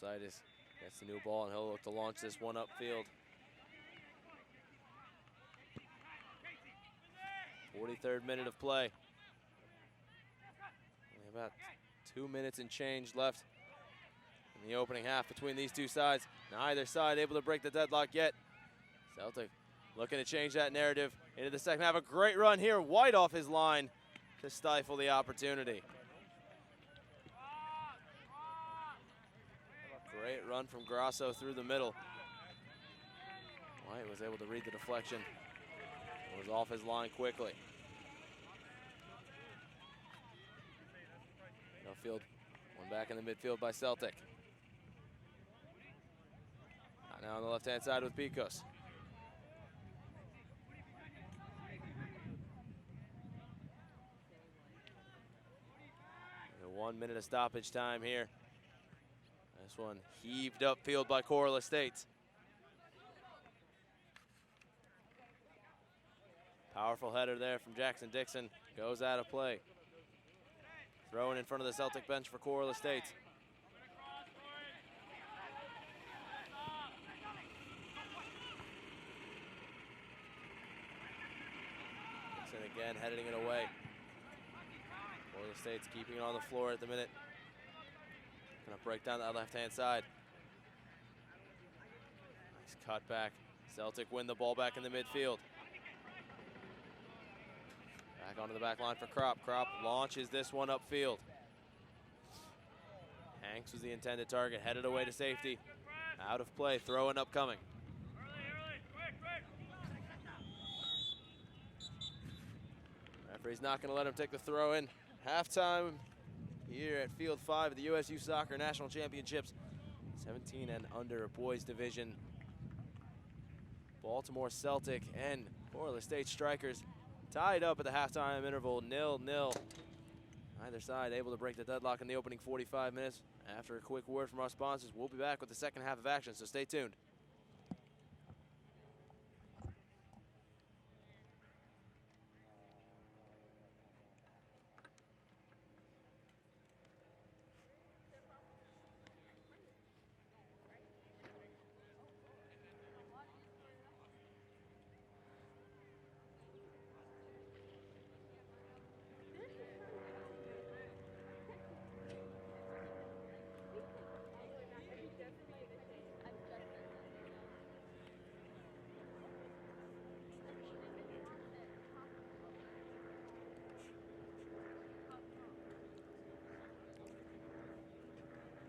Kopsaitis gets the new ball and he'll look to launch this one upfield. 43rd minute of play. Only about 2 minutes and change left in the opening half between these two sides. Neither side able to break the deadlock yet. Celtic looking to change that narrative into the second half. A great run here, White off his line to stifle the opportunity. Great run from Grasso through the middle. White was able to read the deflection. It was off his line quickly. No field, one back in the midfield by Celtic. Now on the left-hand side with Picos. And 1 minute of stoppage time here. This one heaved upfield by Coral Estates. Powerful header there from Jackson Dixon. Goes out of play. Throwing in front of the Celtic bench for Coral Estates. Dixon again heading it away. Coral Estates keeping it on the floor at the minute. Gonna break down that left-hand side. Nice cut back. Celtic win the ball back in the midfield. Back onto the back line for Kropp. Kropp launches this one upfield. Hanks was the intended target, headed away to safety. Out of play, throw-in upcoming. Referee's not gonna let him take the throw-in. Halftime here at Field 5 of the USU Soccer National Championships. 17 and under boys division. Baltimore Celtic and Coral Estate Strikers tied up at the halftime interval, 0-0. Either side able to break the deadlock in the opening 45 minutes. After a quick word from our sponsors, we'll be back with the second half of action, so stay tuned.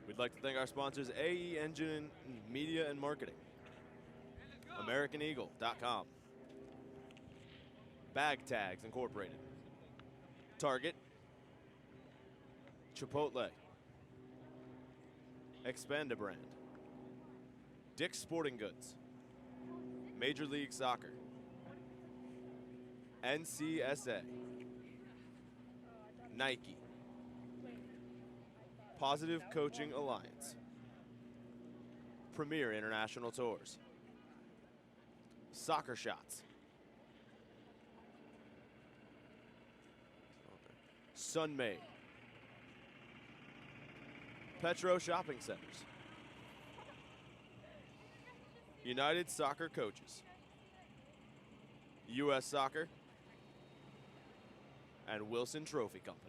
We'd like to thank our sponsors, AE Engine Media and Marketing, AmericanEagle.com, Bag Tags Incorporated, Target, Chipotle, Expanda Brand, Dick's Sporting Goods, Major League Soccer, NCSA, Nike, Positive Coaching Alliance, Premier International Tours, Soccer Shots, Sunmade, Petro Shopping Centers, United Soccer Coaches, U.S. Soccer, and Wilson Trophy Company.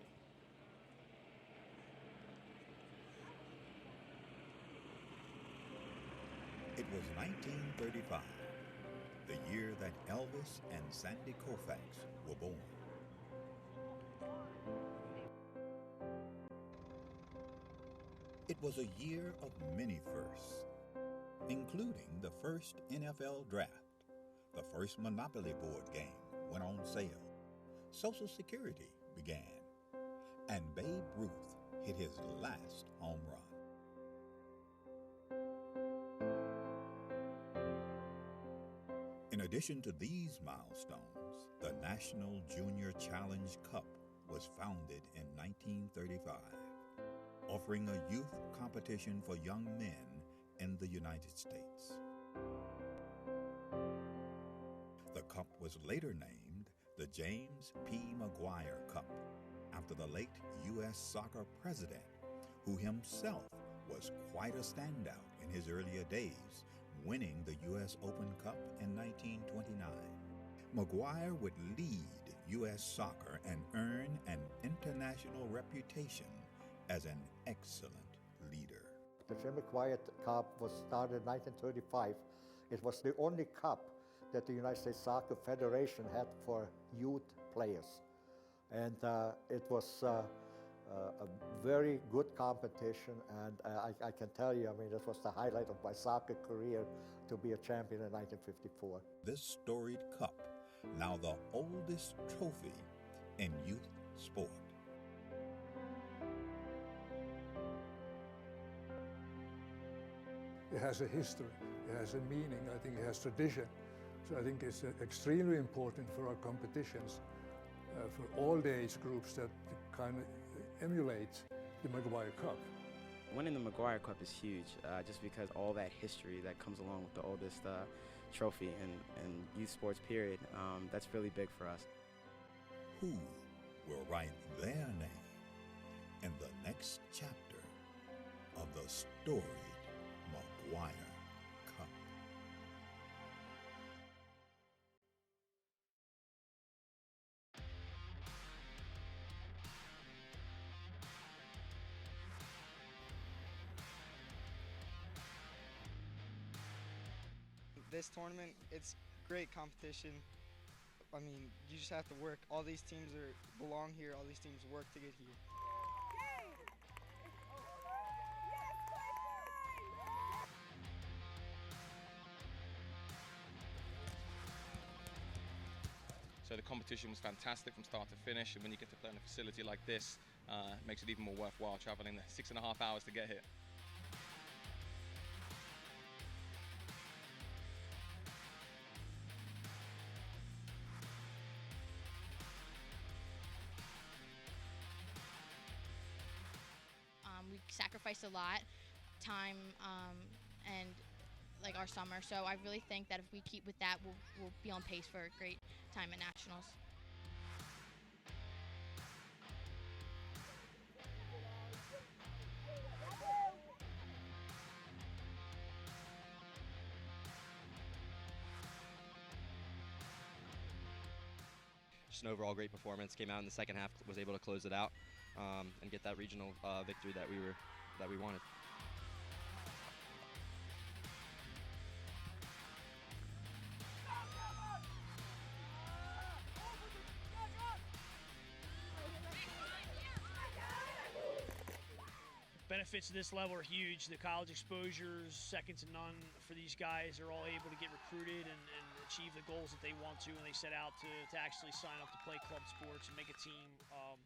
It was 1935, the year that Elvis and Sandy Koufax were born. It was a year of many firsts, including the first NFL draft. The first Monopoly board game went on sale. Social Security began, and Babe Ruth hit his last home run. In addition to these milestones, the National Junior Challenge Cup was founded in 1935, offering a youth competition for young men in the United States. The cup was later named the James P. McGuire Cup, after the late U.S. Soccer president, who himself was quite a standout in his earlier days, winning the U.S. Open Cup in 1929. McGuire would lead U.S. soccer and earn an international reputation as an excellent leader. The Jim McGuire Cup was started in 1935. It was the only cup that the United States Soccer Federation had for youth players. And it was a very good competition, and I can tell you, I mean, this was the highlight of my soccer career, to be a champion in 1954. This storied cup, now the oldest trophy in youth sport. It has a history, it has a meaning, I think it has tradition. So I think it's extremely important for our competitions, for all the age groups, that kind of emulate the McGuire Cup. Winning the McGuire Cup is huge, just because all that history that comes along with the oldest trophy in youth sports period. That's really big for us. Who will write their name in the next chapter of the storied Maguire Cup. This tournament, it's great competition. I mean, you just have to work. All these teams belong here. All these teams work to get here. So the competition was fantastic from start to finish, and when you get to play in a facility like this, it makes it even more worthwhile traveling the 6.5 hours to get here. We sacrificed a lot, time, and like our summer. So I really think that if we keep with that, we'll be on pace for a great time at nationals. Just an overall great performance. Came out in the second half, was able to close it out and get that regional victory that we wanted. Benefits of this level are huge. The college exposures, second to none for these guys. They're all able to get recruited and achieve the goals that they want to when they set out to actually sign up to play club sports and make a team.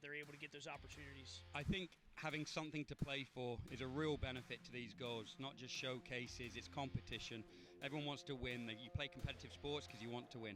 They're able to get those opportunities. I think having something to play for is a real benefit to these girls, not just showcases, it's competition. Everyone wants to win. You play competitive sports because you want to win.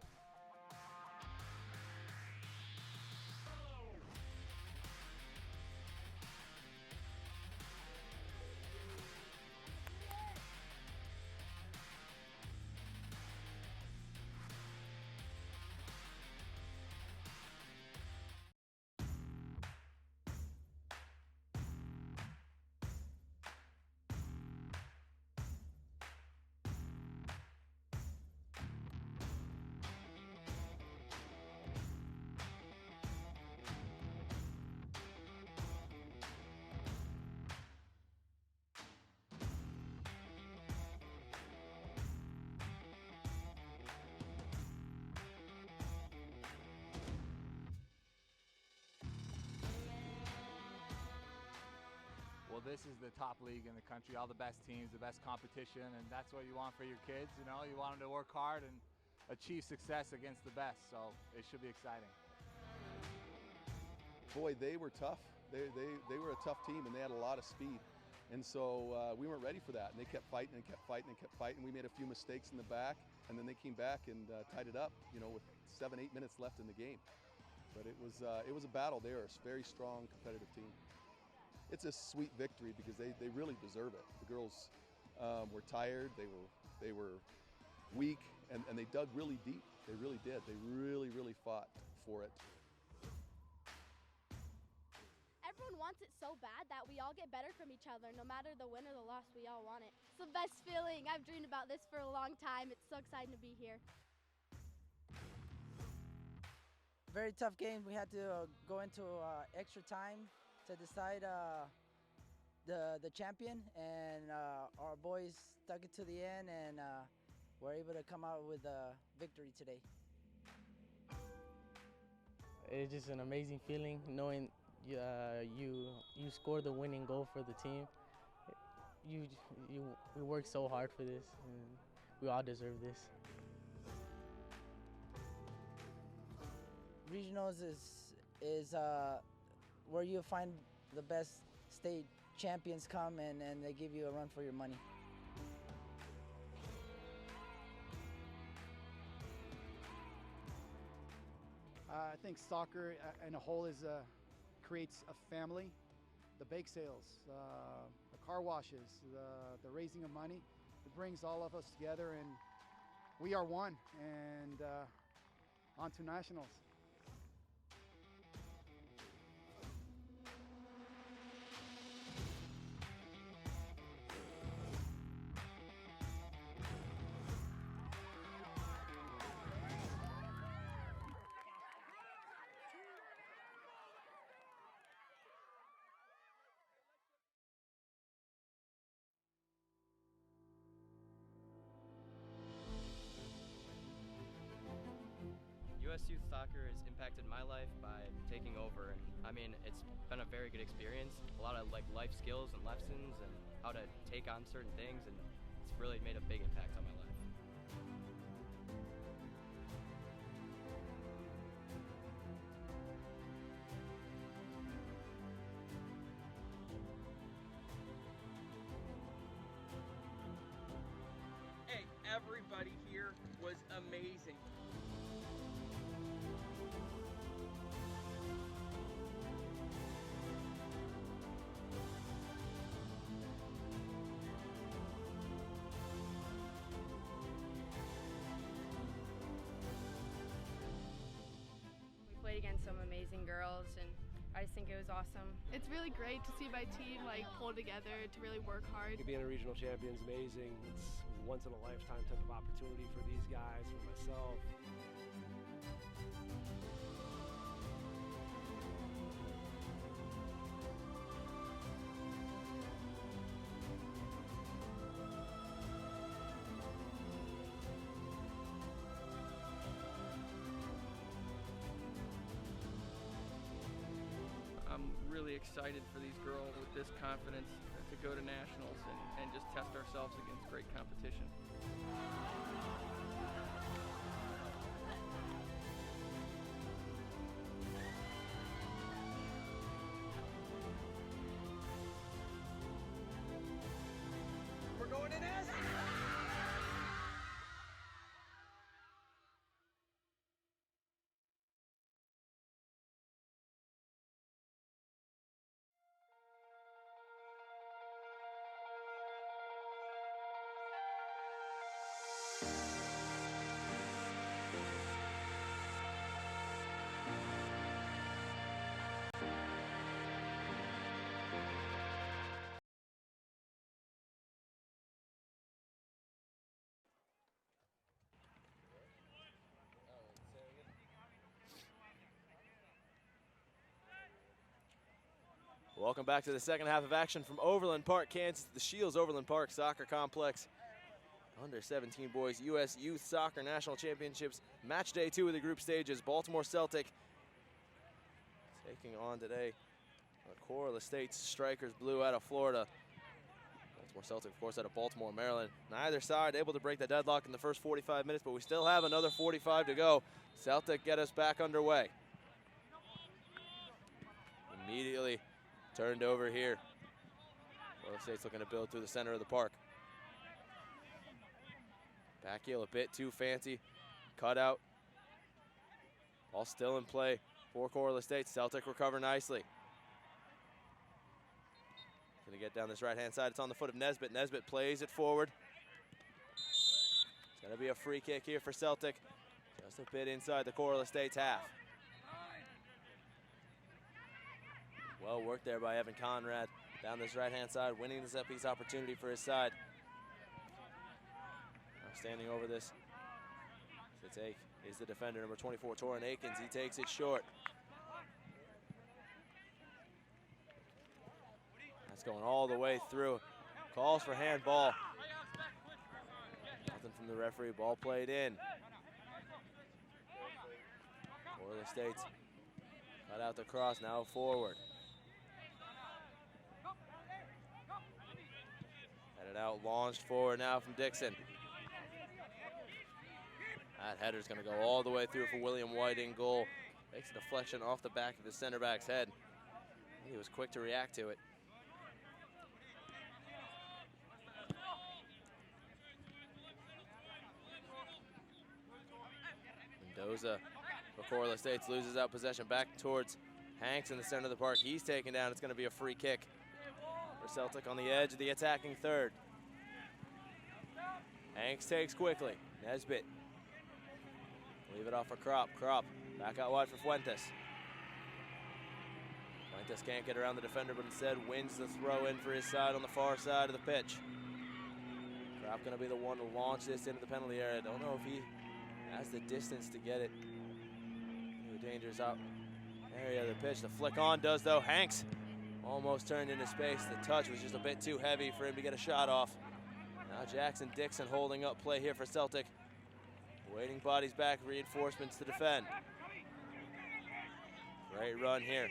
Well, this is the top league in the country, all the best teams, the best competition, and that's what you want for your kids. You know, you want them to work hard and achieve success against the best, so it should be exciting. Boy, they were tough. They were a tough team, and they had a lot of speed. And so we weren't ready for that, and they kept fighting and kept fighting and kept fighting. We made a few mistakes in the back, and then they came back and tied it up, you know, with 7-8 minutes left in the game. But it was a battle. They are a very strong, competitive team. It's a sweet victory because they really deserve it. The girls were tired, they were weak, and they dug really deep. They really did. They really fought for it. Everyone wants it so bad that we all get better from each other. No matter the win or the loss, we all want it. It's the best feeling. I've dreamed about this for a long time. It's so exciting to be here. Very tough game. We had to go into extra time to decide the champion, and our boys stuck it to the end, and were able to come out with a victory today. It's just an amazing feeling knowing you scored the winning goal for the team. We worked so hard for this, and we all deserve this. Regionals is where you find the best state champions come and they give you a run for your money. I think soccer in a whole creates a family. The bake sales, the car washes, the raising of money, it brings all of us together, and we are one, and on to nationals. U.S. Youth Soccer has impacted my life by taking over, and I mean, it's been a very good experience. A lot of like life skills and lessons and how to take on certain things, and it's really made a big impact on my life. Hey, everybody here was amazing. We played against some amazing girls, and I just think it was awesome. It's really great to see my team like pull together to really work hard. Being a regional champion is amazing. It's a once in a lifetime type of opportunity for these guys, for myself. I'm really excited for these girls with this confidence to go to nationals and just test ourselves against great competition. We're going in as. Welcome back to the second half of action from Overland Park, Kansas, the Shields Overland Park Soccer Complex. Under 17 boys U.S. Youth Soccer National Championships, match day 2 of the group stages. Baltimore Celtic taking on today Coral Estates Strikers Blue out of Florida. Baltimore Celtic, of course, out of Baltimore, Maryland. Neither side able to break the deadlock in the first 45 minutes, but we still have another 45 to go. Celtic get us back underway. Immediately turned over here. Coral Estates looking to build through the center of the park. Back heel a bit too fancy. Cut out. All still in play for Coral Estates. Celtic recover nicely. Gonna get down this right-hand side. It's on the foot of Nesbitt. Nesbitt plays it forward. It's gonna be a free kick here for Celtic. Just a bit inside the Coral Estates half. Well worked there by Evan Conrad. Down this right-hand side, winning the set-piece opportunity for his side. Now standing over this to take is the defender, number 24, Torin Akins. He takes it short. That's going all the way through. Calls for handball. Nothing from the referee. Ball played in. Coral Estates cut out the cross, now forward. Headed out, launched forward now from Dixon. That header's gonna go all the way through for William White in goal. Makes a deflection off the back of the center back's head. He was quick to react to it. Mendoza for Coral Estates loses out possession back towards Hanks in the center of the park. He's taken down. It's going to be a free kick for Celtic on the edge of the attacking third. Hanks takes quickly. Nesbitt. Leave it off for Kropp. Kropp back out wide for Fuentes. Fuentes can't get around the defender, but instead wins the throw in for his side on the far side of the pitch. Kropp going to be the one to launch this into the penalty area. I don't know if he has the distance to get it. New dangerous out area of the pitch. The flick on does though. Hanks almost turned into space. The touch was just a bit too heavy for him to get a shot off. Now Jackson Dixon holding up play here for Celtic. Waiting bodies back, reinforcements to defend. Great run here.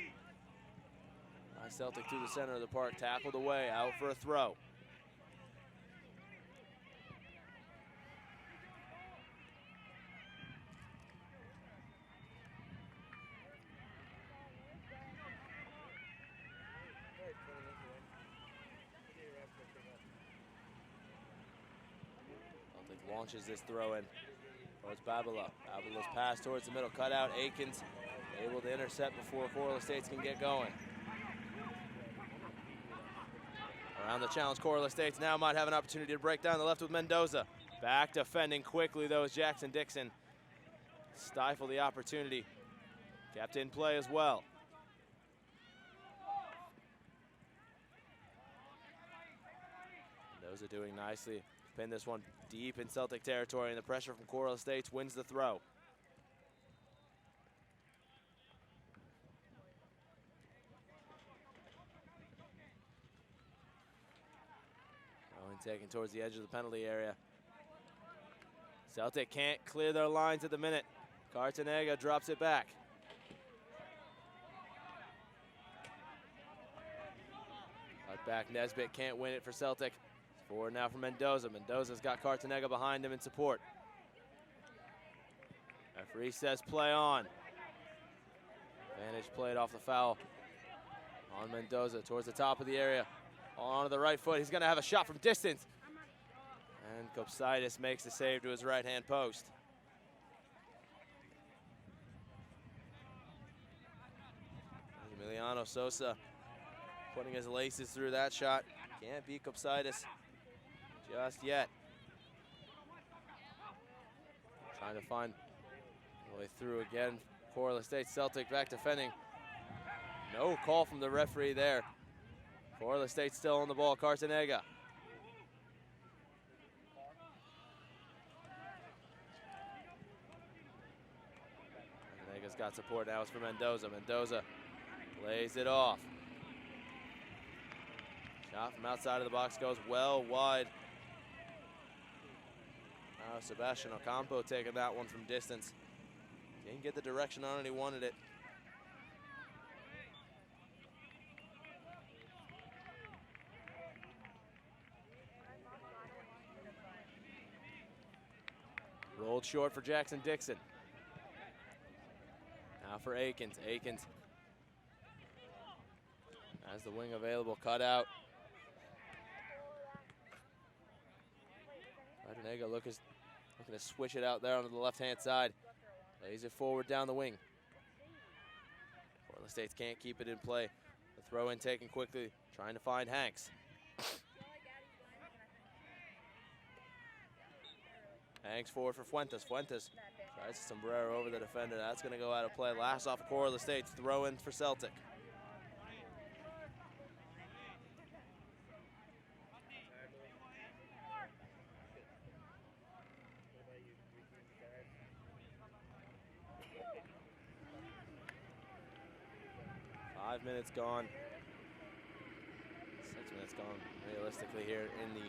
By Celtic through the center of the park, tackled away, out for a throw. Celtic launches this throw in towards Babala. Babala's pass towards the middle, cut out. Aikens able to intercept before Coral Estates can get going. Around the challenge, Coral Estates now might have an opportunity to break down the left with Mendoza. Back defending quickly, though, as Jackson Dixon stifle the opportunity. Kept in play as well. Mendoza doing nicely. Pin this one deep in Celtic territory, and the pressure from Coral Estates wins the throw. Taken towards the edge of the penalty area. Celtic can't clear their lines at the minute. Cartanega drops it back. Cut back, Nesbitt can't win it for Celtic. Forward now for Mendoza. Mendoza's got Cartanega behind him in support. Referee says play on. Advantage played off the foul on Mendoza towards the top of the area. On the right foot, he's going to have a shot from distance. And Kopsidis makes the save to his right-hand post. Emiliano Sosa putting his laces through that shot. Can't beat Kopsidis just yet. Trying to find the way through again. Coral Estates Celtic back defending. No call from the referee there. Coral Estates still on the ball, Cartanega. Cartanega's got support now, it's for Mendoza. Mendoza lays it off. Shot from outside of the box goes well wide. Now Sebastian Ocampo taking that one from distance. Didn't get the direction on it, he wanted it. Rolled short for Jackson Dixon. Now for Aikens. Aikens has the wing available, cut out. Cartanega looking to switch it out there onto the left-hand side. Lays it forward down the wing. Coral Estates can't keep it in play. The throw in taken quickly, trying to find Hanks. Hanks forward for Fuentes. Fuentes tries to sombrero over the defender. That's going to go out of play. Last off Coral Estates. Throw in for Celtic. Five minutes gone. 6 minutes gone realistically here in the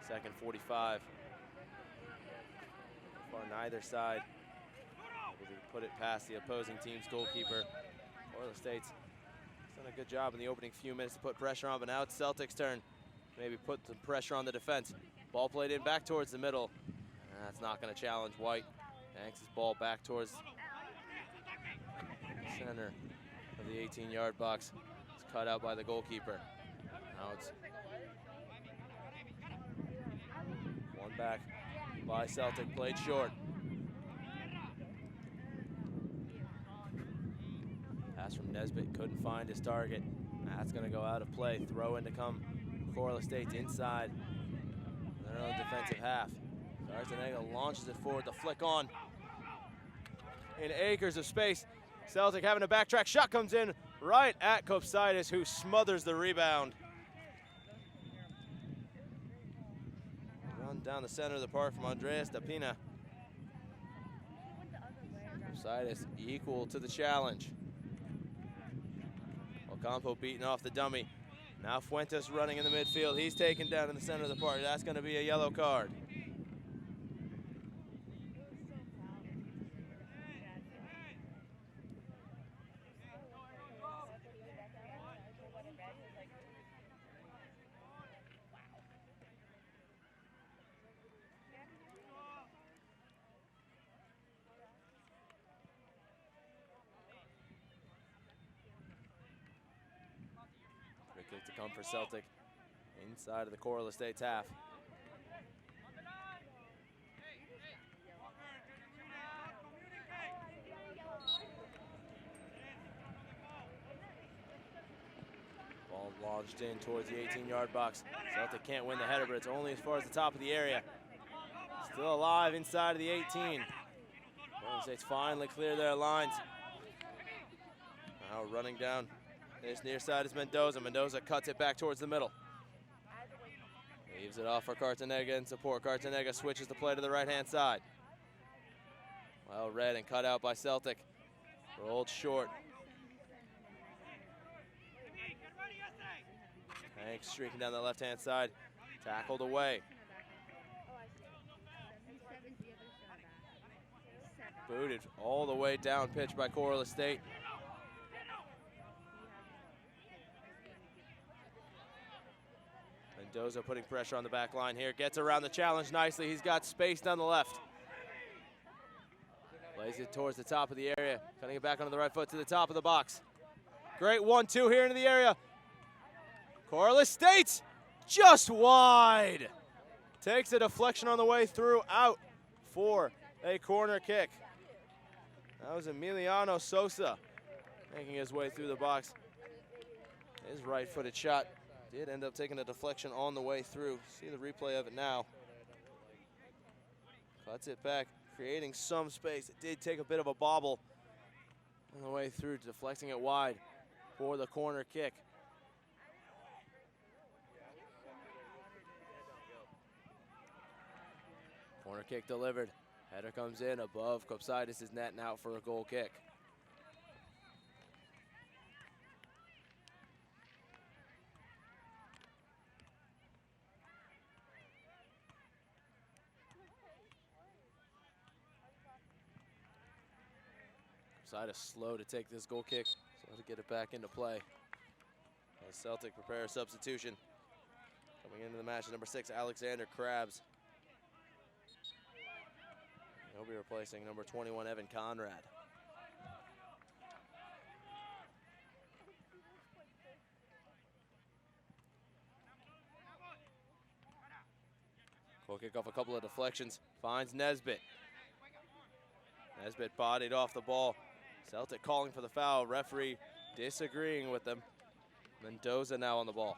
second 45. On neither side able to put it past the opposing team's goalkeeper. Coral Estates has done a good job in the opening few minutes to put pressure on, but now it's Celtic's turn. Maybe put some pressure on the defense. Ball played in back towards the middle. And that's not going to challenge White. Hanks' ball back towards the center of the 18-yard box. It's cut out by the goalkeeper. Now it's one back by Celtic, played short. Pass from Nesbitt, couldn't find his target. That's going to go out of play. Throw in to come. Coral Estates inside their own defensive half. Cartanega launches it forward, the flick on. In acres of space, Celtic having a backtrack. Shot comes in right at Kopsidis, who smothers the rebound. Down the center of the park from Andreas Dapina. Kopsidis equal to the challenge. Ocampo beating off the dummy. Now Fuentes running in the midfield. He's taken down in the center of the park. That's going to be a yellow card. come for Celtic inside of the Coral Estates half. Ball launched in towards the 18-yard box. Celtic can't win the header, but it's only as far as the top of the area. Still alive inside of the 18. Coral Estates finally clear their lines. Now running down this near side is Mendoza. Mendoza cuts it back towards the middle. Leaves it off for Cartanega in support. Cartanega switches the play to the right-hand side. Well read and cut out by Celtic. Rolled short. Hanks streaking down the left-hand side. Tackled away. Booted all the way down pitch by Coral Estate. Mendoza putting pressure on the back line here. Gets around the challenge nicely. He's got space down the left. Plays it towards the top of the area. Cutting it back onto the right foot to the top of the box. Great 1-2 here into the area. Coral Estates just wide. Takes a deflection on the way through, out for a corner kick. That was Emiliano Sosa making his way through the box. His right-footed shot did end up taking a deflection on the way through. See the replay of it now. Cuts it back, creating some space. It did take a bit of a bobble on the way through, deflecting it wide for the corner kick. Corner kick delivered. Header comes in above Kopsidis' net and out for a goal kick. Kopsidis slow to take this goal kick, slow to get it back into play. As Celtic prepare a substitution. Coming into the match, number 6, Alexander Krabs. He'll be replacing number 21, Evan Conrad. Goal kick off a couple of deflections. Finds Nesbitt. Nesbitt bodied off the ball. Celtic calling for the foul. Referee disagreeing with them. Mendoza now on the ball.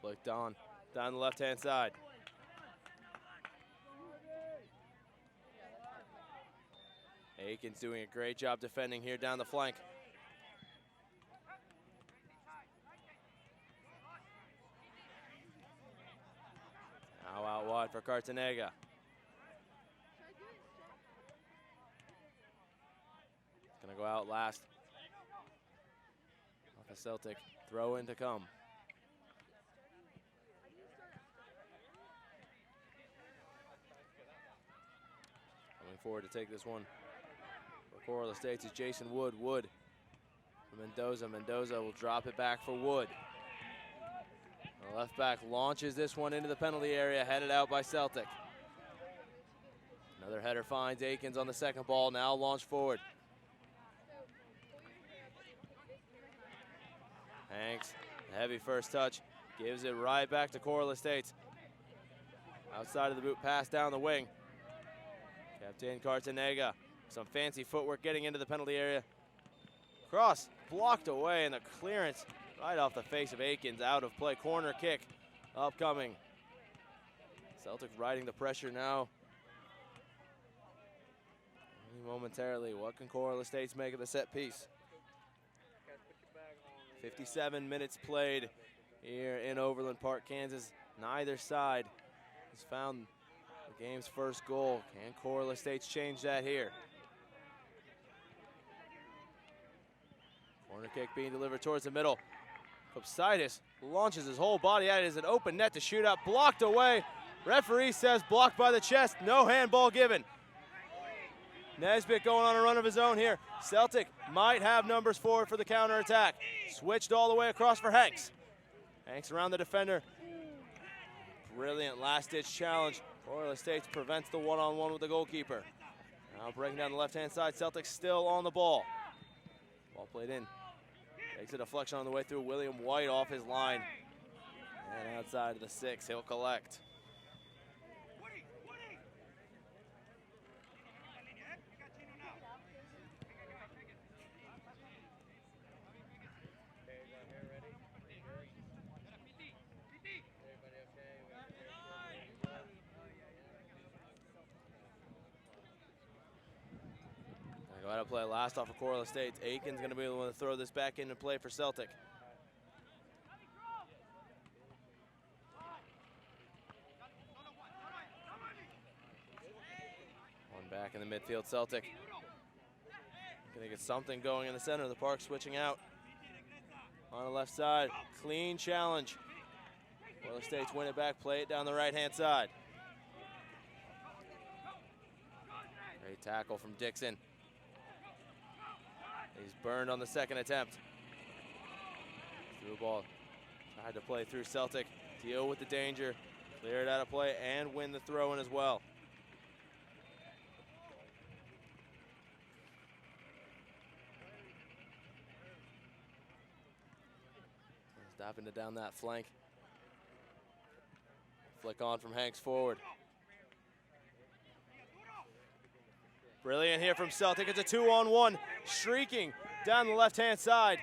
Look down the left-hand side. Aiken's doing a great job defending here down the flank. Now out wide for Cartanega. Gonna go out last. Off the Celtic throw in to come. Forward to take this one for Coral Estates is Jason Wood. Wood for Mendoza. Mendoza will drop it back for Wood. The left back launches this one into the penalty area, headed out by Celtic. Another header finds Aikens on the second ball, now launched forward. Hanks, heavy first touch, gives it right back to Coral Estates. Outside of the boot pass down the wing. Captain Cartanega, some fancy footwork getting into the penalty area. Cross blocked away, and the clearance right off the face of Aikens, out of play. Corner kick upcoming. Celtic riding the pressure now. Only momentarily, what can Coral Estates make of the set piece? 57 minutes played here in Overland Park, Kansas. Neither side has found the game's first goal. Can Coral Estates change that here? Corner kick being delivered towards the middle. Kopsidis launches his whole body at it. It is an open net to shoot out. Blocked away. Referee says blocked by the chest. No handball given. Nesbitt going on a run of his own here. Celtic might have numbers forward for the counterattack. Switched all the way across for Hanks. Hanks around the defender. Brilliant last-ditch challenge. Corliss State prevents the one-on-one with the goalkeeper. Now breaking down the left-hand side, Celtics still on the ball. Ball played in. Takes a deflection on the way through. William White off his line. And outside of the 6, he'll collect. Go ahead and play last off of Corliss State. Aiken's going to be the one to throw this back into play for Celtic. One back in the midfield, Celtic. Going to get something going in the center of the park, switching out. On the left side, clean challenge. Corliss State's win it back, play it down the right-hand side. Great tackle from Dixon. He's burned on the second attempt. Through ball. Tried to play through Celtic. Deal with the danger. Clear it out of play and win the throw in as well. Stopping to down that flank. Flick on from Hanks forward. Brilliant here from Celtic. It's a 2-on-1, streaking down the left-hand side.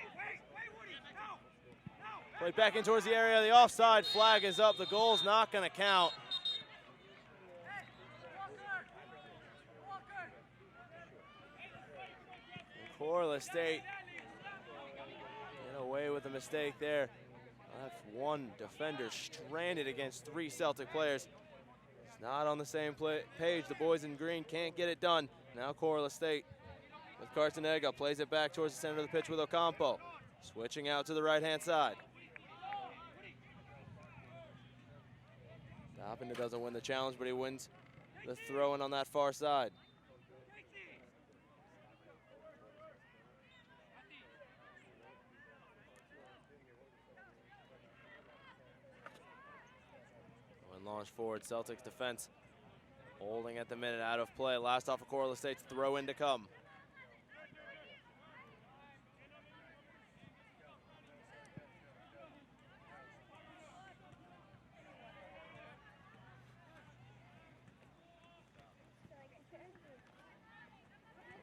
Played back in towards the area of the offside. Flag is up. The goal's not going to count. Corliss State get away with a mistake there. Left one defender stranded against 3 Celtic players. It's not on the same page. The boys in green can't get it done. Now Corliss State with Cartanega plays it back towards the center of the pitch with Ocampo. Switching out to the right-hand side. Doppin doesn't win the challenge, but he wins the throw-in on that far side. When launched forward, Celtics defense holding at the minute, out of play. Last off of Corliss State's throw-in to come.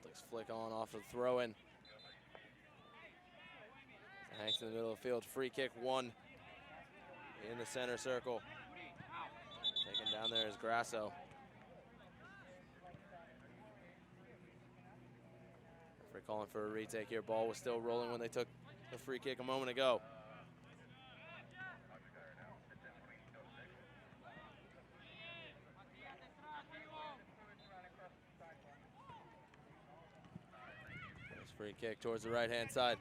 Celtics flick on off of the throw-in. Hanks in the middle of the field. Free kick, 1 in the center circle. Taken down there is Grasso. Referee calling for a retake here. Ball was still rolling when they took the free kick a moment ago. There's free kick towards the right-hand side.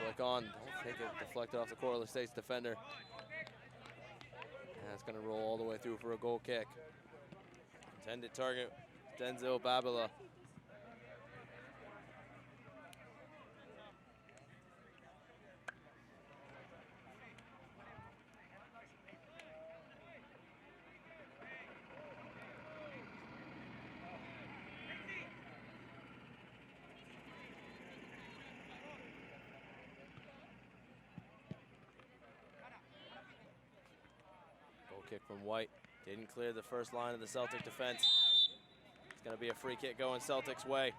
Flick on, don't think it deflected off the Corliss State's defender. And it's going to roll all the way through for a goal kick. Intended target, Denzel Babila. Kick from White. Didn't clear the first line of the Celtic defense. It's going to be a free kick going Celtics' way.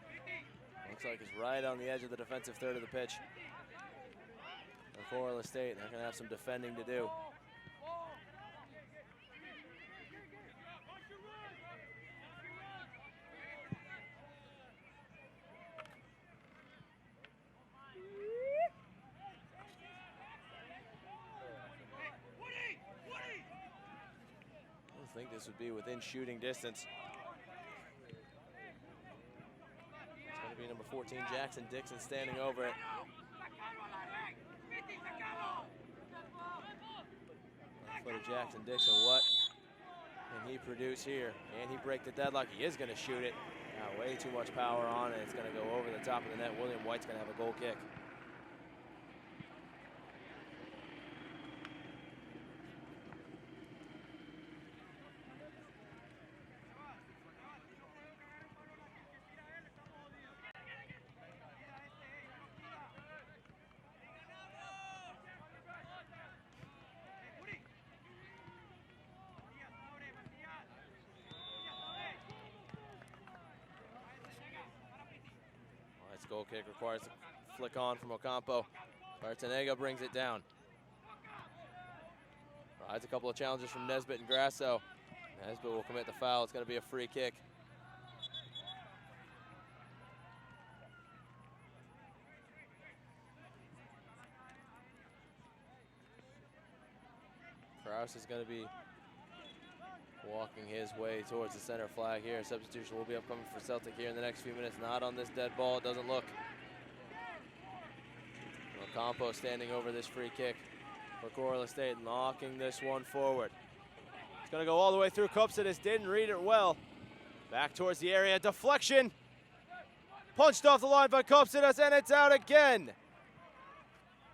Looks like it's right on the edge of the defensive third of the pitch. For Corliss State, they're going to have some defending to do. I think this would be within shooting distance. It's going to be number 14, Jackson Dixon, standing over it. Footer Jackson Dixon, what can he produce here? Can he break the deadlock? He is going to shoot it. Now, way too much power on it. It's going to go over the top of the net. William White's going to have a goal kick. Goal kick requires a flick on from Ocampo. Cartanega brings it down. Rides a couple of challenges from Nesbitt and Grasso. Nesbitt will commit the foul. It's going to be a free kick. Kraus is going to be walking his way towards the center flag here. Substitution will be upcoming for Celtic here in the next few minutes. Not on this dead ball, it doesn't look. Ocampo standing over this free kick for Coral Estate, knocking this one forward. It's going to go all the way through. Kopsidis didn't read it well. Back towards the area, deflection. Punched off the line by Kopsidis, and it's out again.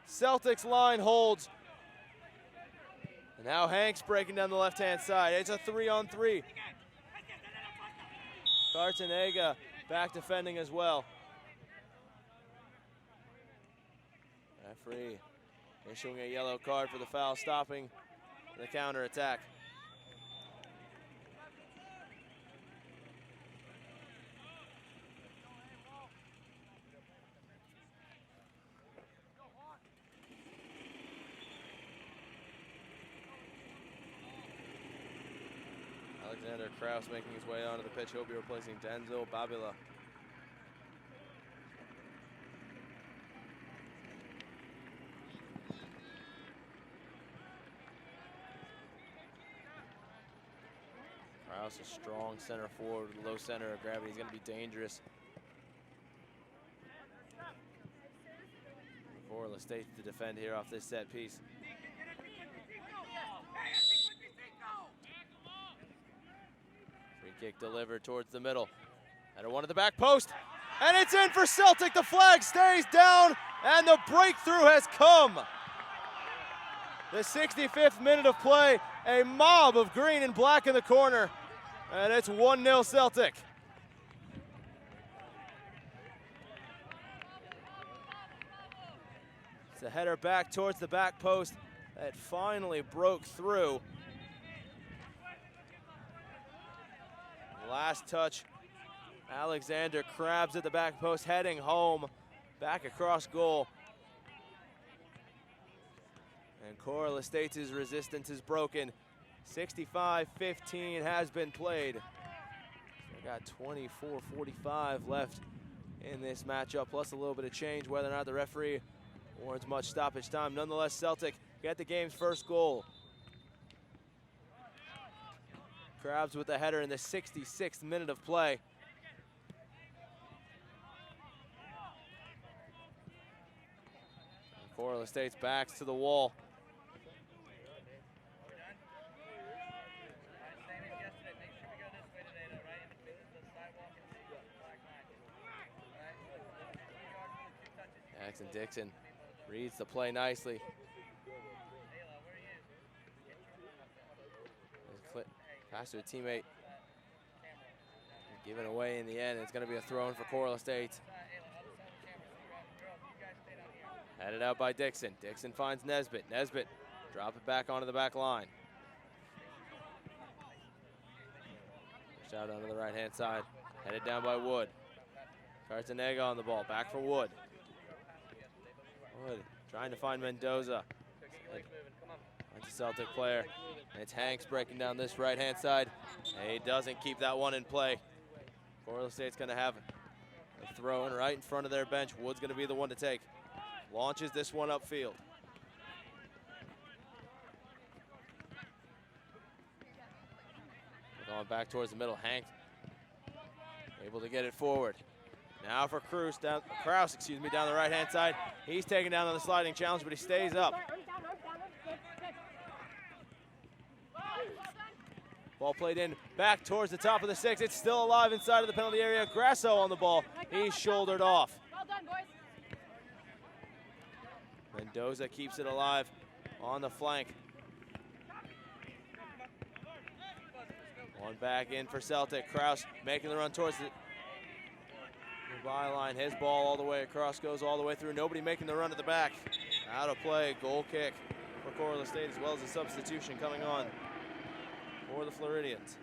Celtics line holds. And now Hanks breaking down the left-hand side. It's a 3-on-3. Cartanega back defending as well. Referee issuing a yellow card for the foul, stopping the counter-attack. Alexander Kraus making his way onto the pitch. He'll be replacing Denzel Babila. Kraus, a strong center forward with low center of gravity. He's going to be dangerous. Coral Estate to defend here off this set piece. Free kick delivered towards the middle. Header one at the back post, and it's in for Celtic. The flag stays down, and the breakthrough has come. The 65th minute of play, a mob of green and black in the corner, and it's 1-0 Celtic. It's a header back towards the back post that finally broke through. Last touch, Alexander Krabs at the back post, heading home, back across goal. And Coral Estates' resistance is broken. 65-15 has been played. We got 24-45 left in this matchup, plus a little bit of change, whether or not the referee warrants much stoppage time. Nonetheless, Celtic get the game's first goal. Krabs with the header in the 66th minute of play. Coral Estates backs to the wall. Jackson Dixon reads the play nicely. Pass to a teammate. Given away in the end. It's going to be a throw in for Coral Estates. Headed out by Dixon. Dixon finds Nesbitt. Nesbitt drop it back onto the back line. Pushed out onto the right-hand side. Headed down by Wood. Cartanega on the ball. Back for Wood. Wood trying to find Mendoza. That's a Celtic player. And it's Hanks breaking down this right-hand side. And he doesn't keep that one in play. Coral Estate's going to have a throw in right in front of their bench. Wood's going to be the one to take. Launches this one upfield. Going back towards the middle. Hanks able to get it forward. Now for Kraus down the right-hand side. He's taken down on the sliding challenge, but he stays up. Ball played in back towards the top of the six. It's still alive inside of the penalty area. Grasso on the ball. He's shouldered off. Well done, boys. Mendoza keeps it alive on the flank. One back in for Celtic. Kraus making the run towards the byline. His ball all the way across, goes all the way through. Nobody making the run at the back. Out of play, goal kick for Coral Estate, as well as a substitution coming on for the Floridians.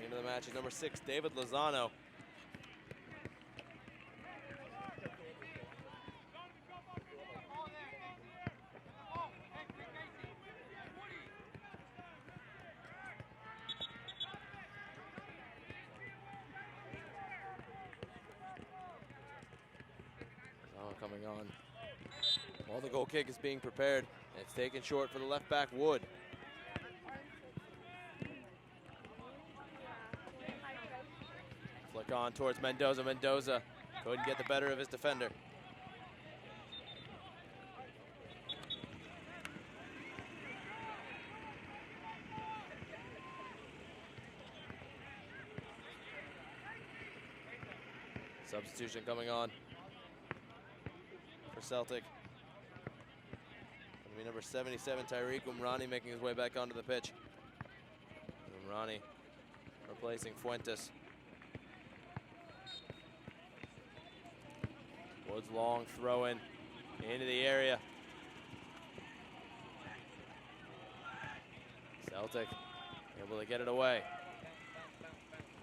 Into the match is number 6, David Lozano. coming on. While the goal kick is being prepared, and it's taken short for the left back, Wood. Flick on towards Mendoza. Mendoza couldn't get the better of his defender. Substitution coming on for Celtic. It'll be number 77, Tyreek Umrani, making his way back onto the pitch. Umrani replacing Fuentes. Woods long throw in into the area. Celtic able to get it away.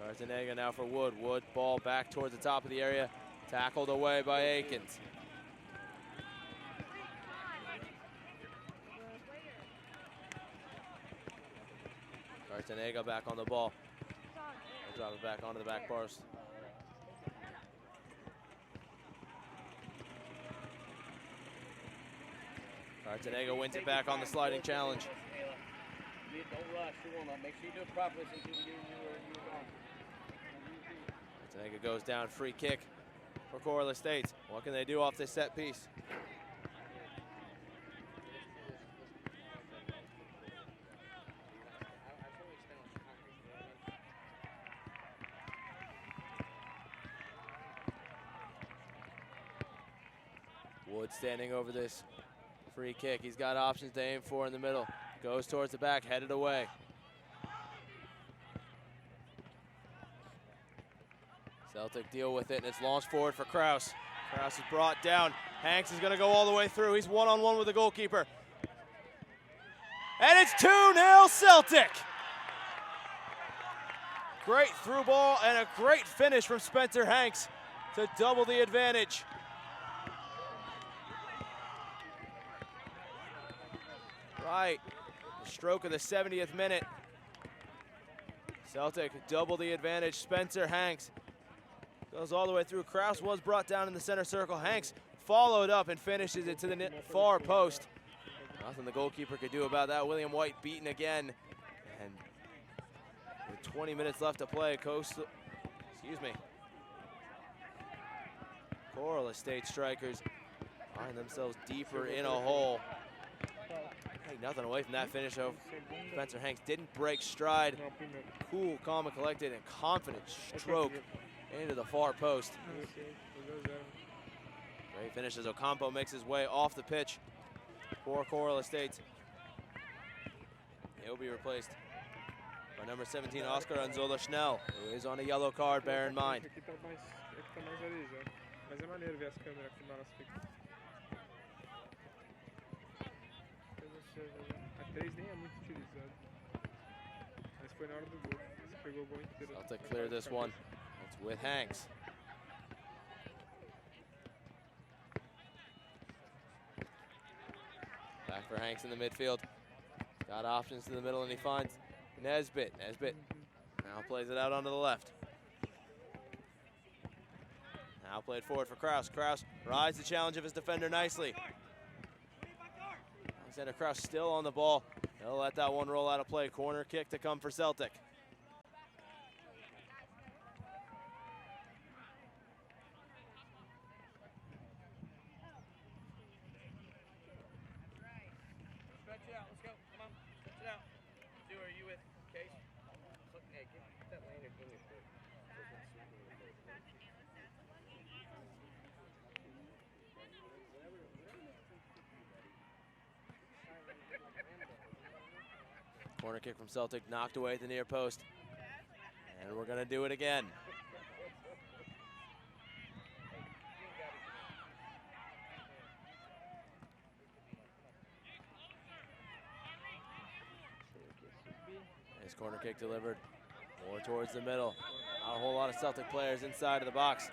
Cartanega now for Wood. Wood ball back towards the top of the area. Tackled away by Akins. Cartanega back on the ball. He'll drop it back onto the back post. Cartanega wins it back on the sliding challenge. Don't rush, you want to make sure you do it properly so you were gone. Cartanega goes down, free kick for Coral Estates. What can they do off this set piece? Wood standing over this free kick. He's got options to aim for in the middle. Goes towards the back, headed away. Celtic deal with it, and it's launched forward for Kraus. Kraus is brought down. Hanks is going to go all the way through. He's one-on-one with the goalkeeper. And it's 2-0 Celtic. Great through ball and a great finish from Spencer Hanks to double the advantage. Right, the stroke of the 70th minute. Celtic double the advantage. Spencer Hanks goes all the way through. Kraus was brought down in the center circle. Hanks followed up and finishes it to the far post. Nothing the goalkeeper could do about that. William White beaten again. And with 20 minutes left to play, Coral Estate strikers find themselves deeper in a hole. Take nothing away from that finish of Spencer Hanks. Didn't break stride. Cool, calm, and collected, and confident stroke into the far post. Great finish as Ocampo makes his way off the pitch for Coral Estates. He'll be replaced by number 17, Oscar Anzola Schnell, who is on a yellow card, bear in mind. Celtic clear this one. It's with Hanks. Back for Hanks in the midfield. Got options to the middle, and he finds Nesbitt. Nesbitt now plays it out onto the left. Now played forward for Kraus. Kraus rides the challenge of his defender nicely. Alexander Kraus still on the ball. He'll let that one roll out of play. Corner kick to come for Celtic. Stretch it out, let's go, come on, stretch it out. Stu, are you with Case? Hey, get that lane in your foot. Corner kick from Celtic, knocked away at the near post. And we're gonna do it again. Nice corner kick delivered. More towards the middle. Not a whole lot of Celtic players inside of the box.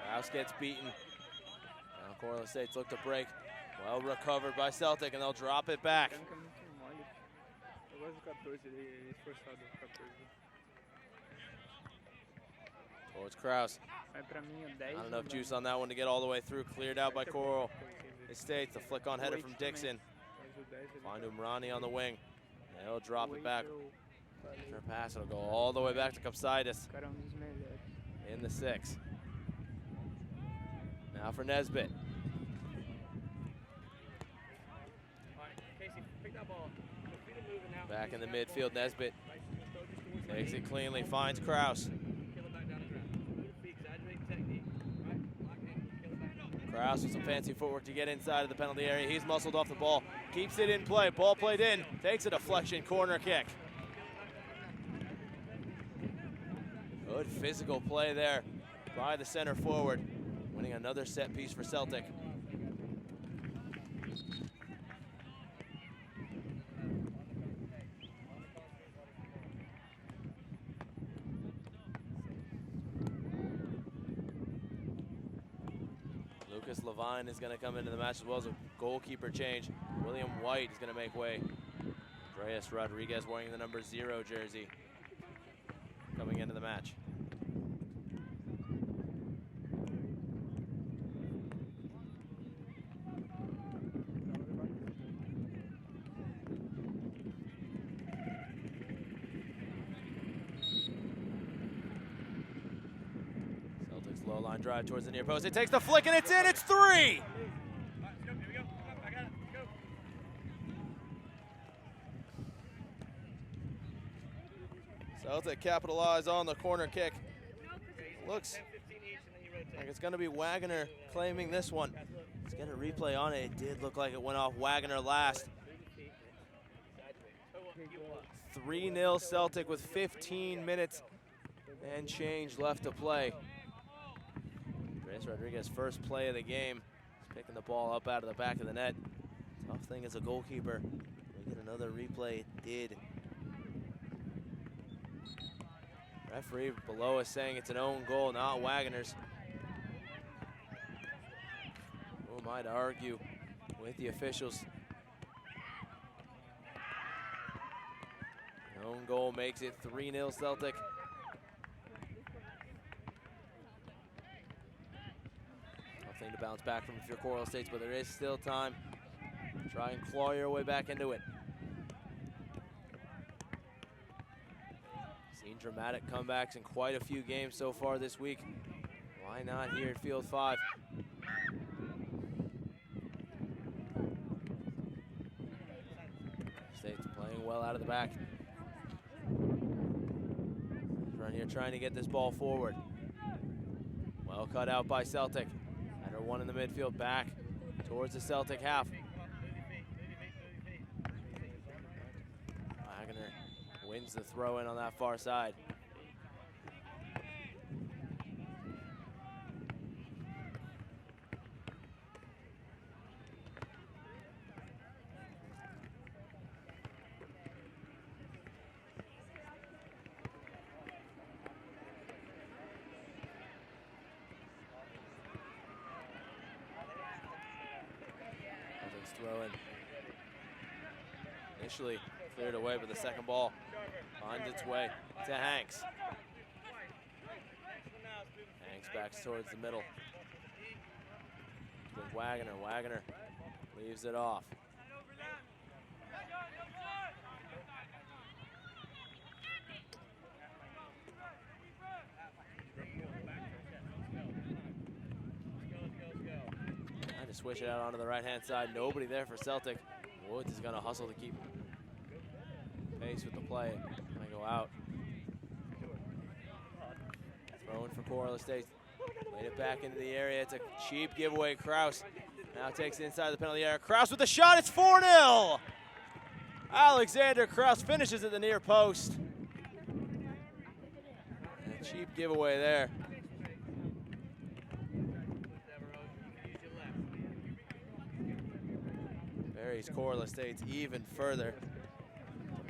Kraus gets beaten. Now Coral Estates look to break. Well recovered by Celtic, and they'll drop it back. Towards Kraus. I don't know if juice on that one to get all the way through. Cleared out by Coral Estates. The flick on header from Dixon. Find Umrani on the wing. And he'll drop it back. After a pass, it'll go all the way back to Kapsidis in the 6. Now for Nesbitt. Back in the midfield, Nesbitt takes it cleanly, finds Kraus. Kraus with some fancy footwork to get inside of the penalty area. He's muscled off the ball, keeps it in play. Ball played in, takes a deflection, corner kick. Good physical play there by the center forward, winning another set piece for Celtic. Levine is going to come into the match as well as a goalkeeper change. William White is going to make way. Andreas Rodriguez wearing the number 0 jersey coming into the match. Low line drive towards the near post. It takes the flick and it's in. It's 3. Celtic capitalize on the corner kick. Looks like it's going to be Wagner claiming this one. Let's get a replay on it. It did look like it went off Wagner last. 3-0 Celtic with 15 minutes and change left to play. Rodriguez first play of the game. He's picking the ball up out of the back of the net. Tough thing as a goalkeeper. We get another replay. It did. Referee below us saying it's an own goal, not Wagner's. Who am I to argue with the officials? An own goal makes it 3-0 Celtic. To bounce back from if you're Coral Estates, but there is still time. Try and claw your way back into it. Seen dramatic comebacks in quite a few games so far this week. Why not here at Field 5? States playing well out of the back. Run here trying to get this ball forward. Well cut out by Celtic. One in the midfield, back towards the Celtic half. Wagner wins the throw in on that far side. Throw in. Initially cleared away, but the second ball finds its way to Hanks. Hanks backs towards the middle. With Wagner. Wagner leaves it off. Swish it out onto the right-hand side. Nobody there for Celtic. Woods is going to hustle to keep pace with the play. Going to go out. Throwing for Coral Estates. Laid it back into the area. It's a cheap giveaway. Kraus now takes it inside the penalty area. Kraus with the shot. It's 4-0. Alexander Kraus finishes at the near post. And a cheap giveaway there. Buries Coral Estates even further.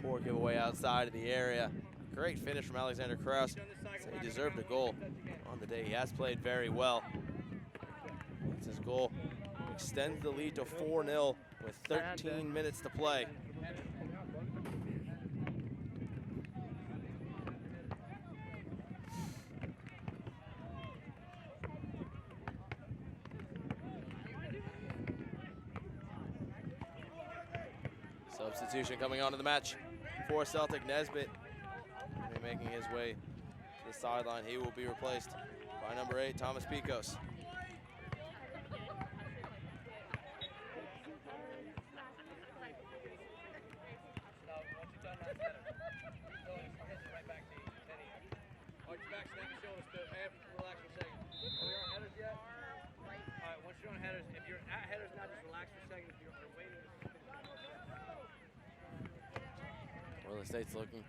Poor giveaway outside of the area. Great finish from Alexander Kraus. So he deserved a goal on the day. He has played very well. That's his goal. Extends the lead to 4-0 with 13 minutes to play. Substitution coming onto the match for Celtic. Nesbitt will be making his way to the sideline. He will be replaced by number 8, Thomas Picos. Orland State's looking,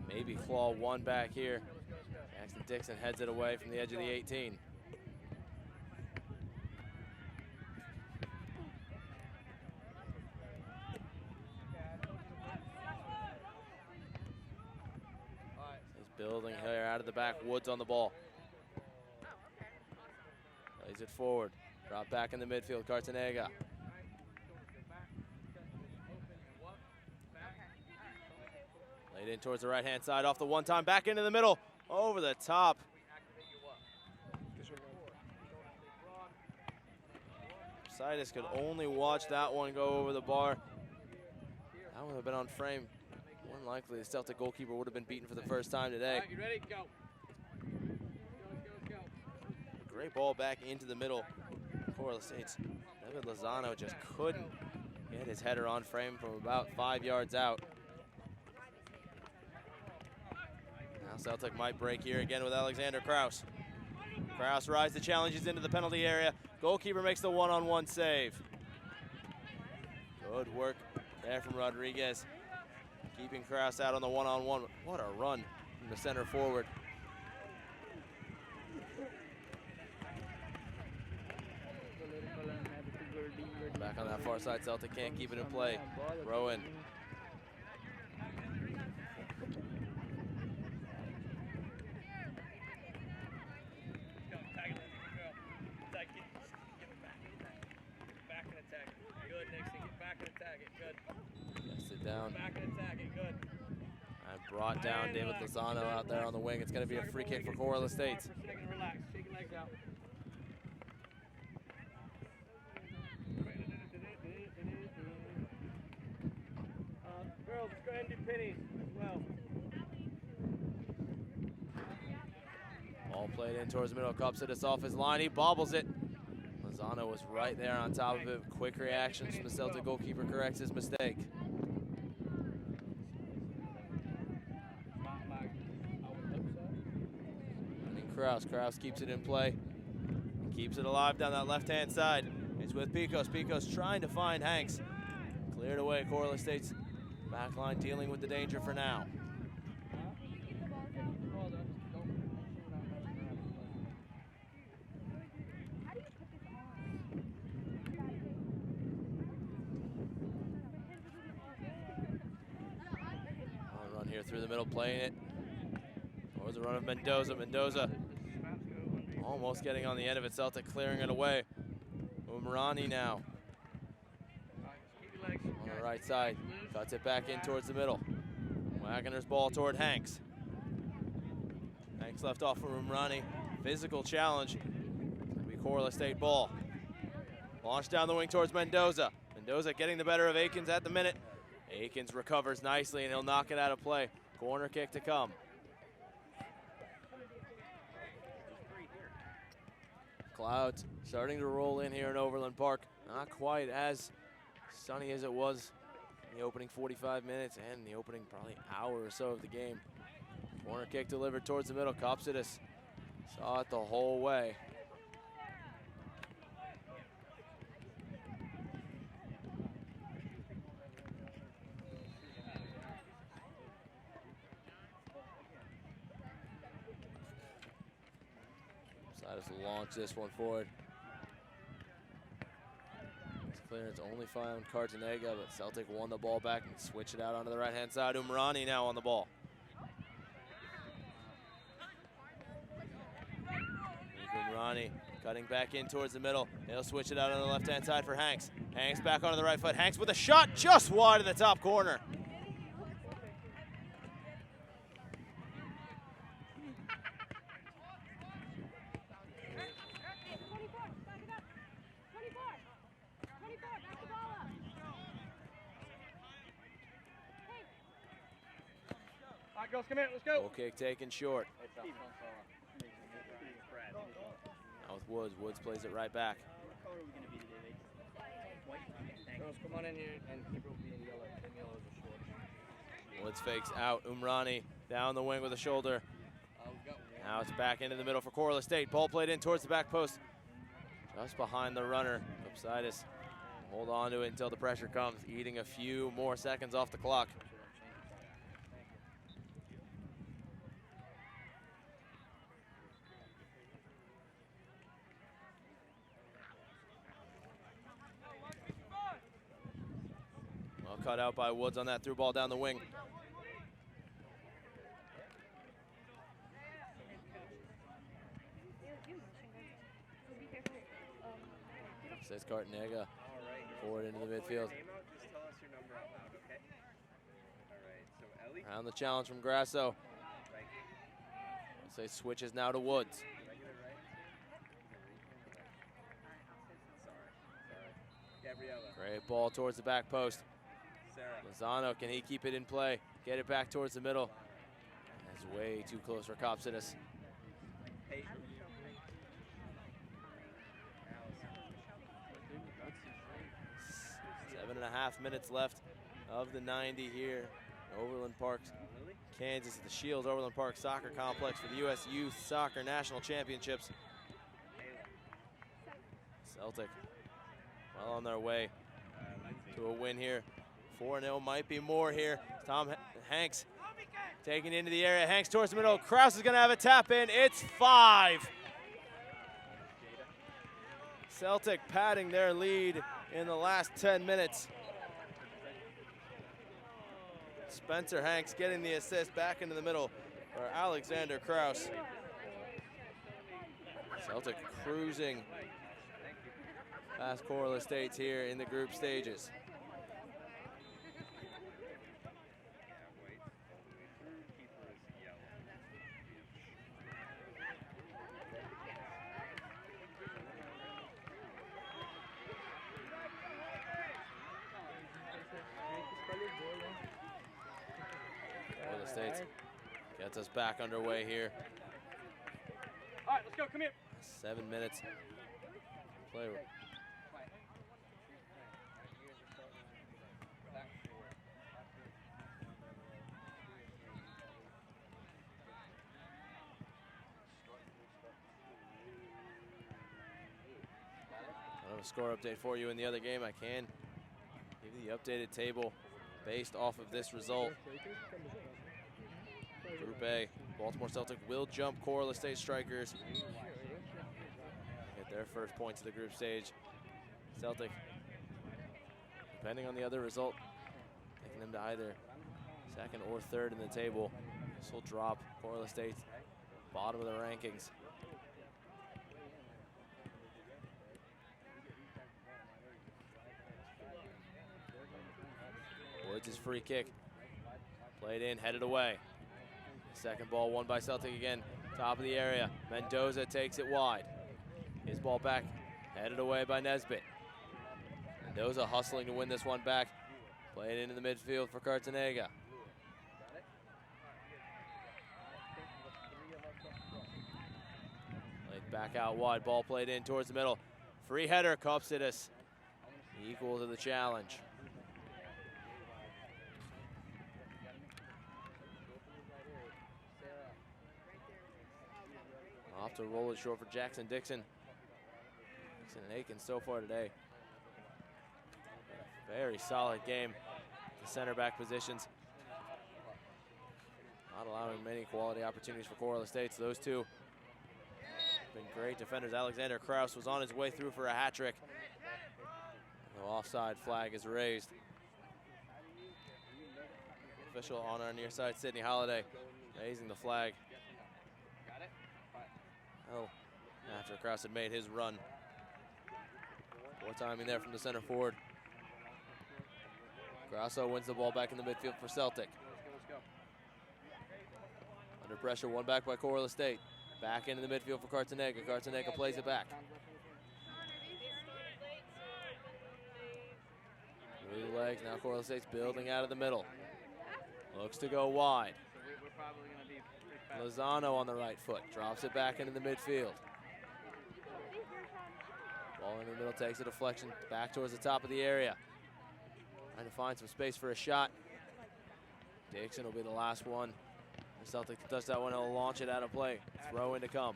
maybe claw one back here. Jackson Dixon heads it away from the edge of the 18. He's building here out of the back. Woods on the ball. Plays it forward. Drop back in the midfield. Cartanega. Laid in towards the right-hand side, off the one-time, back into the middle, over the top. Sidus could only watch that one go over the bar. That would have been on frame. More than likely, the Celtic goalkeeper would have been beaten for the first time today. You ready? Go. Great ball back into the middle. Coral Estates. David Lozano just couldn't get his header on frame from about 5 yards out. Now Celtic might break here again with Alexander Kraus. Kraus rides the challenges into the penalty area. Goalkeeper makes the one-on-one save. Good work there from Rodriguez. Keeping Kraus out on the one-on-one. What a run from the center forward. Back on that far side, Celtic can't keep it in play. Rowan. Gets it down. And brought down David Lozano out there on the wing. It's going to be a free kick for Coral Estates. Relax. Shake your legs out. Girls, let's go ahead and do pennies as well. Ball played in towards the middle. Cups it off his line. He bobbles it. Lozano was right there on top of it. Quick reactions from the Celtic goalkeeper, corrects his mistake. Running Kraus. Kraus keeps it in play. Keeps it alive down that left-hand side. It's with Picos. Picos trying to find Hanks. Cleared away. Coral Estates backline dealing with the danger for now. Run here through the middle, playing it. Towards the run of Mendoza. Mendoza almost getting on the end of it. Celtic clearing it away. Umarani now. On the right side, cuts it back in towards the middle. Wagner's ball toward Hanks. Hanks left off from Umrani. Physical challenge. It's going to be Coral Estate ball. Launched down the wing towards Mendoza. Mendoza getting the better of Akins at the minute. Akins recovers nicely and he'll knock it out of play. Corner kick to come. Clouds starting to roll in here in Overland Park. Not quite as sunny as it was in the opening 45 minutes and the opening probably hour or so of the game. Corner kick delivered towards the middle. Kopsidis saw it the whole way. Kopsidis launch this one forward. Clearance only found Cartanega, but Celtic won the ball back and switch it out onto the right-hand side. Umrani now on the ball. Umrani cutting back in towards the middle. They'll switch it out on the left-hand side for Hanks. Hanks back onto the right foot. Hanks with a shot just wide of the top corner. right, girls, come here. Let's go. Goal kick taken short. Now with Woods. Woods plays it right back. Girls, come on in here and keep it being yellow. Them yellows are short. Woods fakes out. Umrani down the wing with a shoulder. Now it's back into the middle for Coral Estate. Ball played in towards the back post. Just behind the runner. Kopsidis hold on to it until the pressure comes, eating a few more seconds off the clock. Well cut out by Woods on that through ball down the wing. Says Cartanega forward into the midfield. Around the challenge from Grasso. Say switches now to Woods. Great ball towards the back post. Lozano, can he keep it in play? Get it back towards the middle. That's way too close for Kopsidis. 7.5 minutes left of the 90 here in Overland Park, Kansas, at the Shields Overland Park Soccer Complex for the U.S. Youth Soccer National Championships. Celtic well on their way to a win here. 4-0 might be more here. Tom Hanks taking it into the area. Hanks towards the middle. Kraus is going to have a tap in. It's 5. Celtic padding their lead in the last 10 minutes. Spencer Hanks getting the assist back into the middle for Alexander Kraus. Celtic cruising past Coral Estates here in the group stages. States gets us back underway here. All right, let's go. Come here. 7 minutes. Play. I have a score update for you in the other game. I can give you the updated table based off of this result. Group A, Baltimore Celtic will jump Coral Estate Strikers. Get their first points of the group stage. Celtic, depending on the other result, taking them to either second or third in the table. This will drop Coral Estate bottom of the rankings. Woods' free kick. Played in, headed away. Second ball won by Celtic again. Top of the area. Mendoza takes it wide. His ball back, headed away by Nesbitt. Mendoza hustling to win this one back. Played into the midfield for Cartanega. Played back out wide. Ball played in towards the middle. Free header, Kopsidis equal to the challenge. Off to roll it short for Jackson Dixon. Dixon and Aiken so far today. Very solid game. The center back positions. Not allowing many quality opportunities for Coral Estates. Those two have been great defenders. Alexander Kraus was on his way through for a hat trick. The offside flag is raised. Official on our near side, Sidney Holliday, raising the flag. Oh, after Kraus had made his run. More timing there from the center forward. Grasso wins the ball back in the midfield for Celtic. Under pressure, one back by Coral Estate. Back into the midfield for Cartanega. Cartanega plays it back. Through the legs, now Coral Estate's building out of the middle. Looks to go wide. probably going to be pretty fast. Lozano on the right foot, drops it back into the midfield. Ball in the middle, takes a deflection back towards the top of the area. Trying to find some space for a shot. Dixon will be the last one. The Celtic to touch that one, he'll launch it out of play. Throw in to come.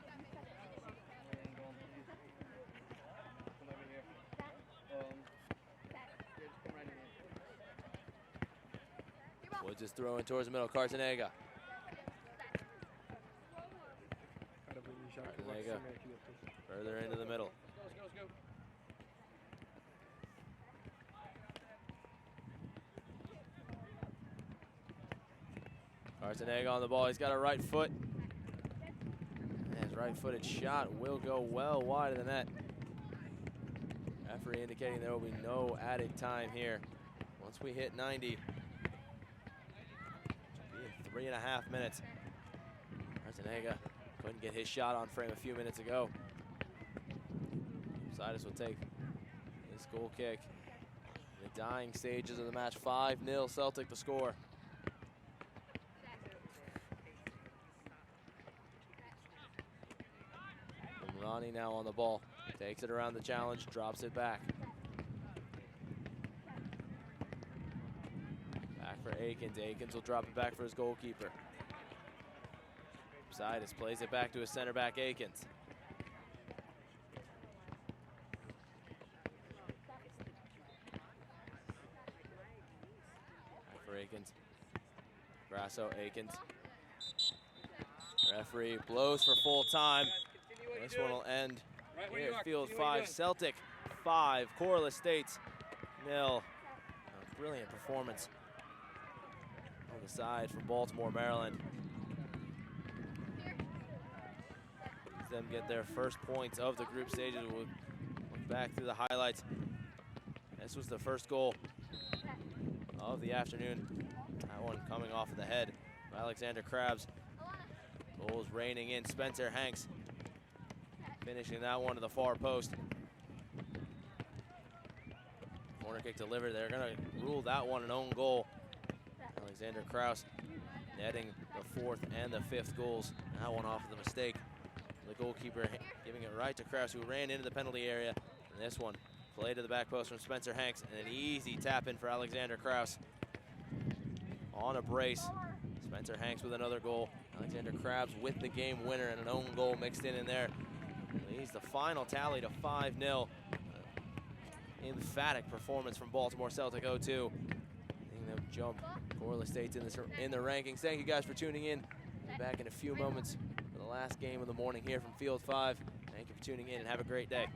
Woods is throwing towards the middle, Cartanega. Cartanega further into the middle. Cartanega on the ball, he's got a right foot. And his right-footed shot will go well wide of the net. Referee indicating there will be no added time here. Once we hit 90, it'll be in 3.5 minutes. Cartanega couldn't get his shot on frame a few minutes ago. Sidus will take this goal kick. In the dying stages of the match, 5-0 Celtic to score. Ronnie now on the ball, takes it around the challenge, drops it back. Back for Akins. Akins will drop it back for his goalkeeper. Sidus plays it back to his center back, Akins. Back for Akins. Grasso, Akins. Referee blows for full time. This one will end here at Field 5. Celtic 5, Coral Estates 0. A brilliant performance on the side from Baltimore, Maryland. Sees them get their first points of the group stages. We'll look back through the highlights. This was the first goal of the afternoon. That one coming off of the head of Alexander Krabs. Goals raining in. Spencer Hanks finishing that one to the far post. Corner kick delivered. They're going to rule that one an own goal. Alexander Kraus netting the 4th and the 5th goals. That one off of the mistake. The goalkeeper giving it right to Kraus, who ran into the penalty area. And this one played to the back post from Spencer Hanks. And an easy tap in for Alexander Kraus. On a brace. Spencer Hanks with another goal. Alexander Krabs with the game winner and an own goal mixed in there. Leads the final tally to 5-0. Emphatic performance from Baltimore Celtic 0-2. Seeing them jump Coral Estates in the rankings. Thank you guys for tuning in. We'll be back in a few moments for the last game of the morning here from Field 5. Thank you for tuning in and have a great day.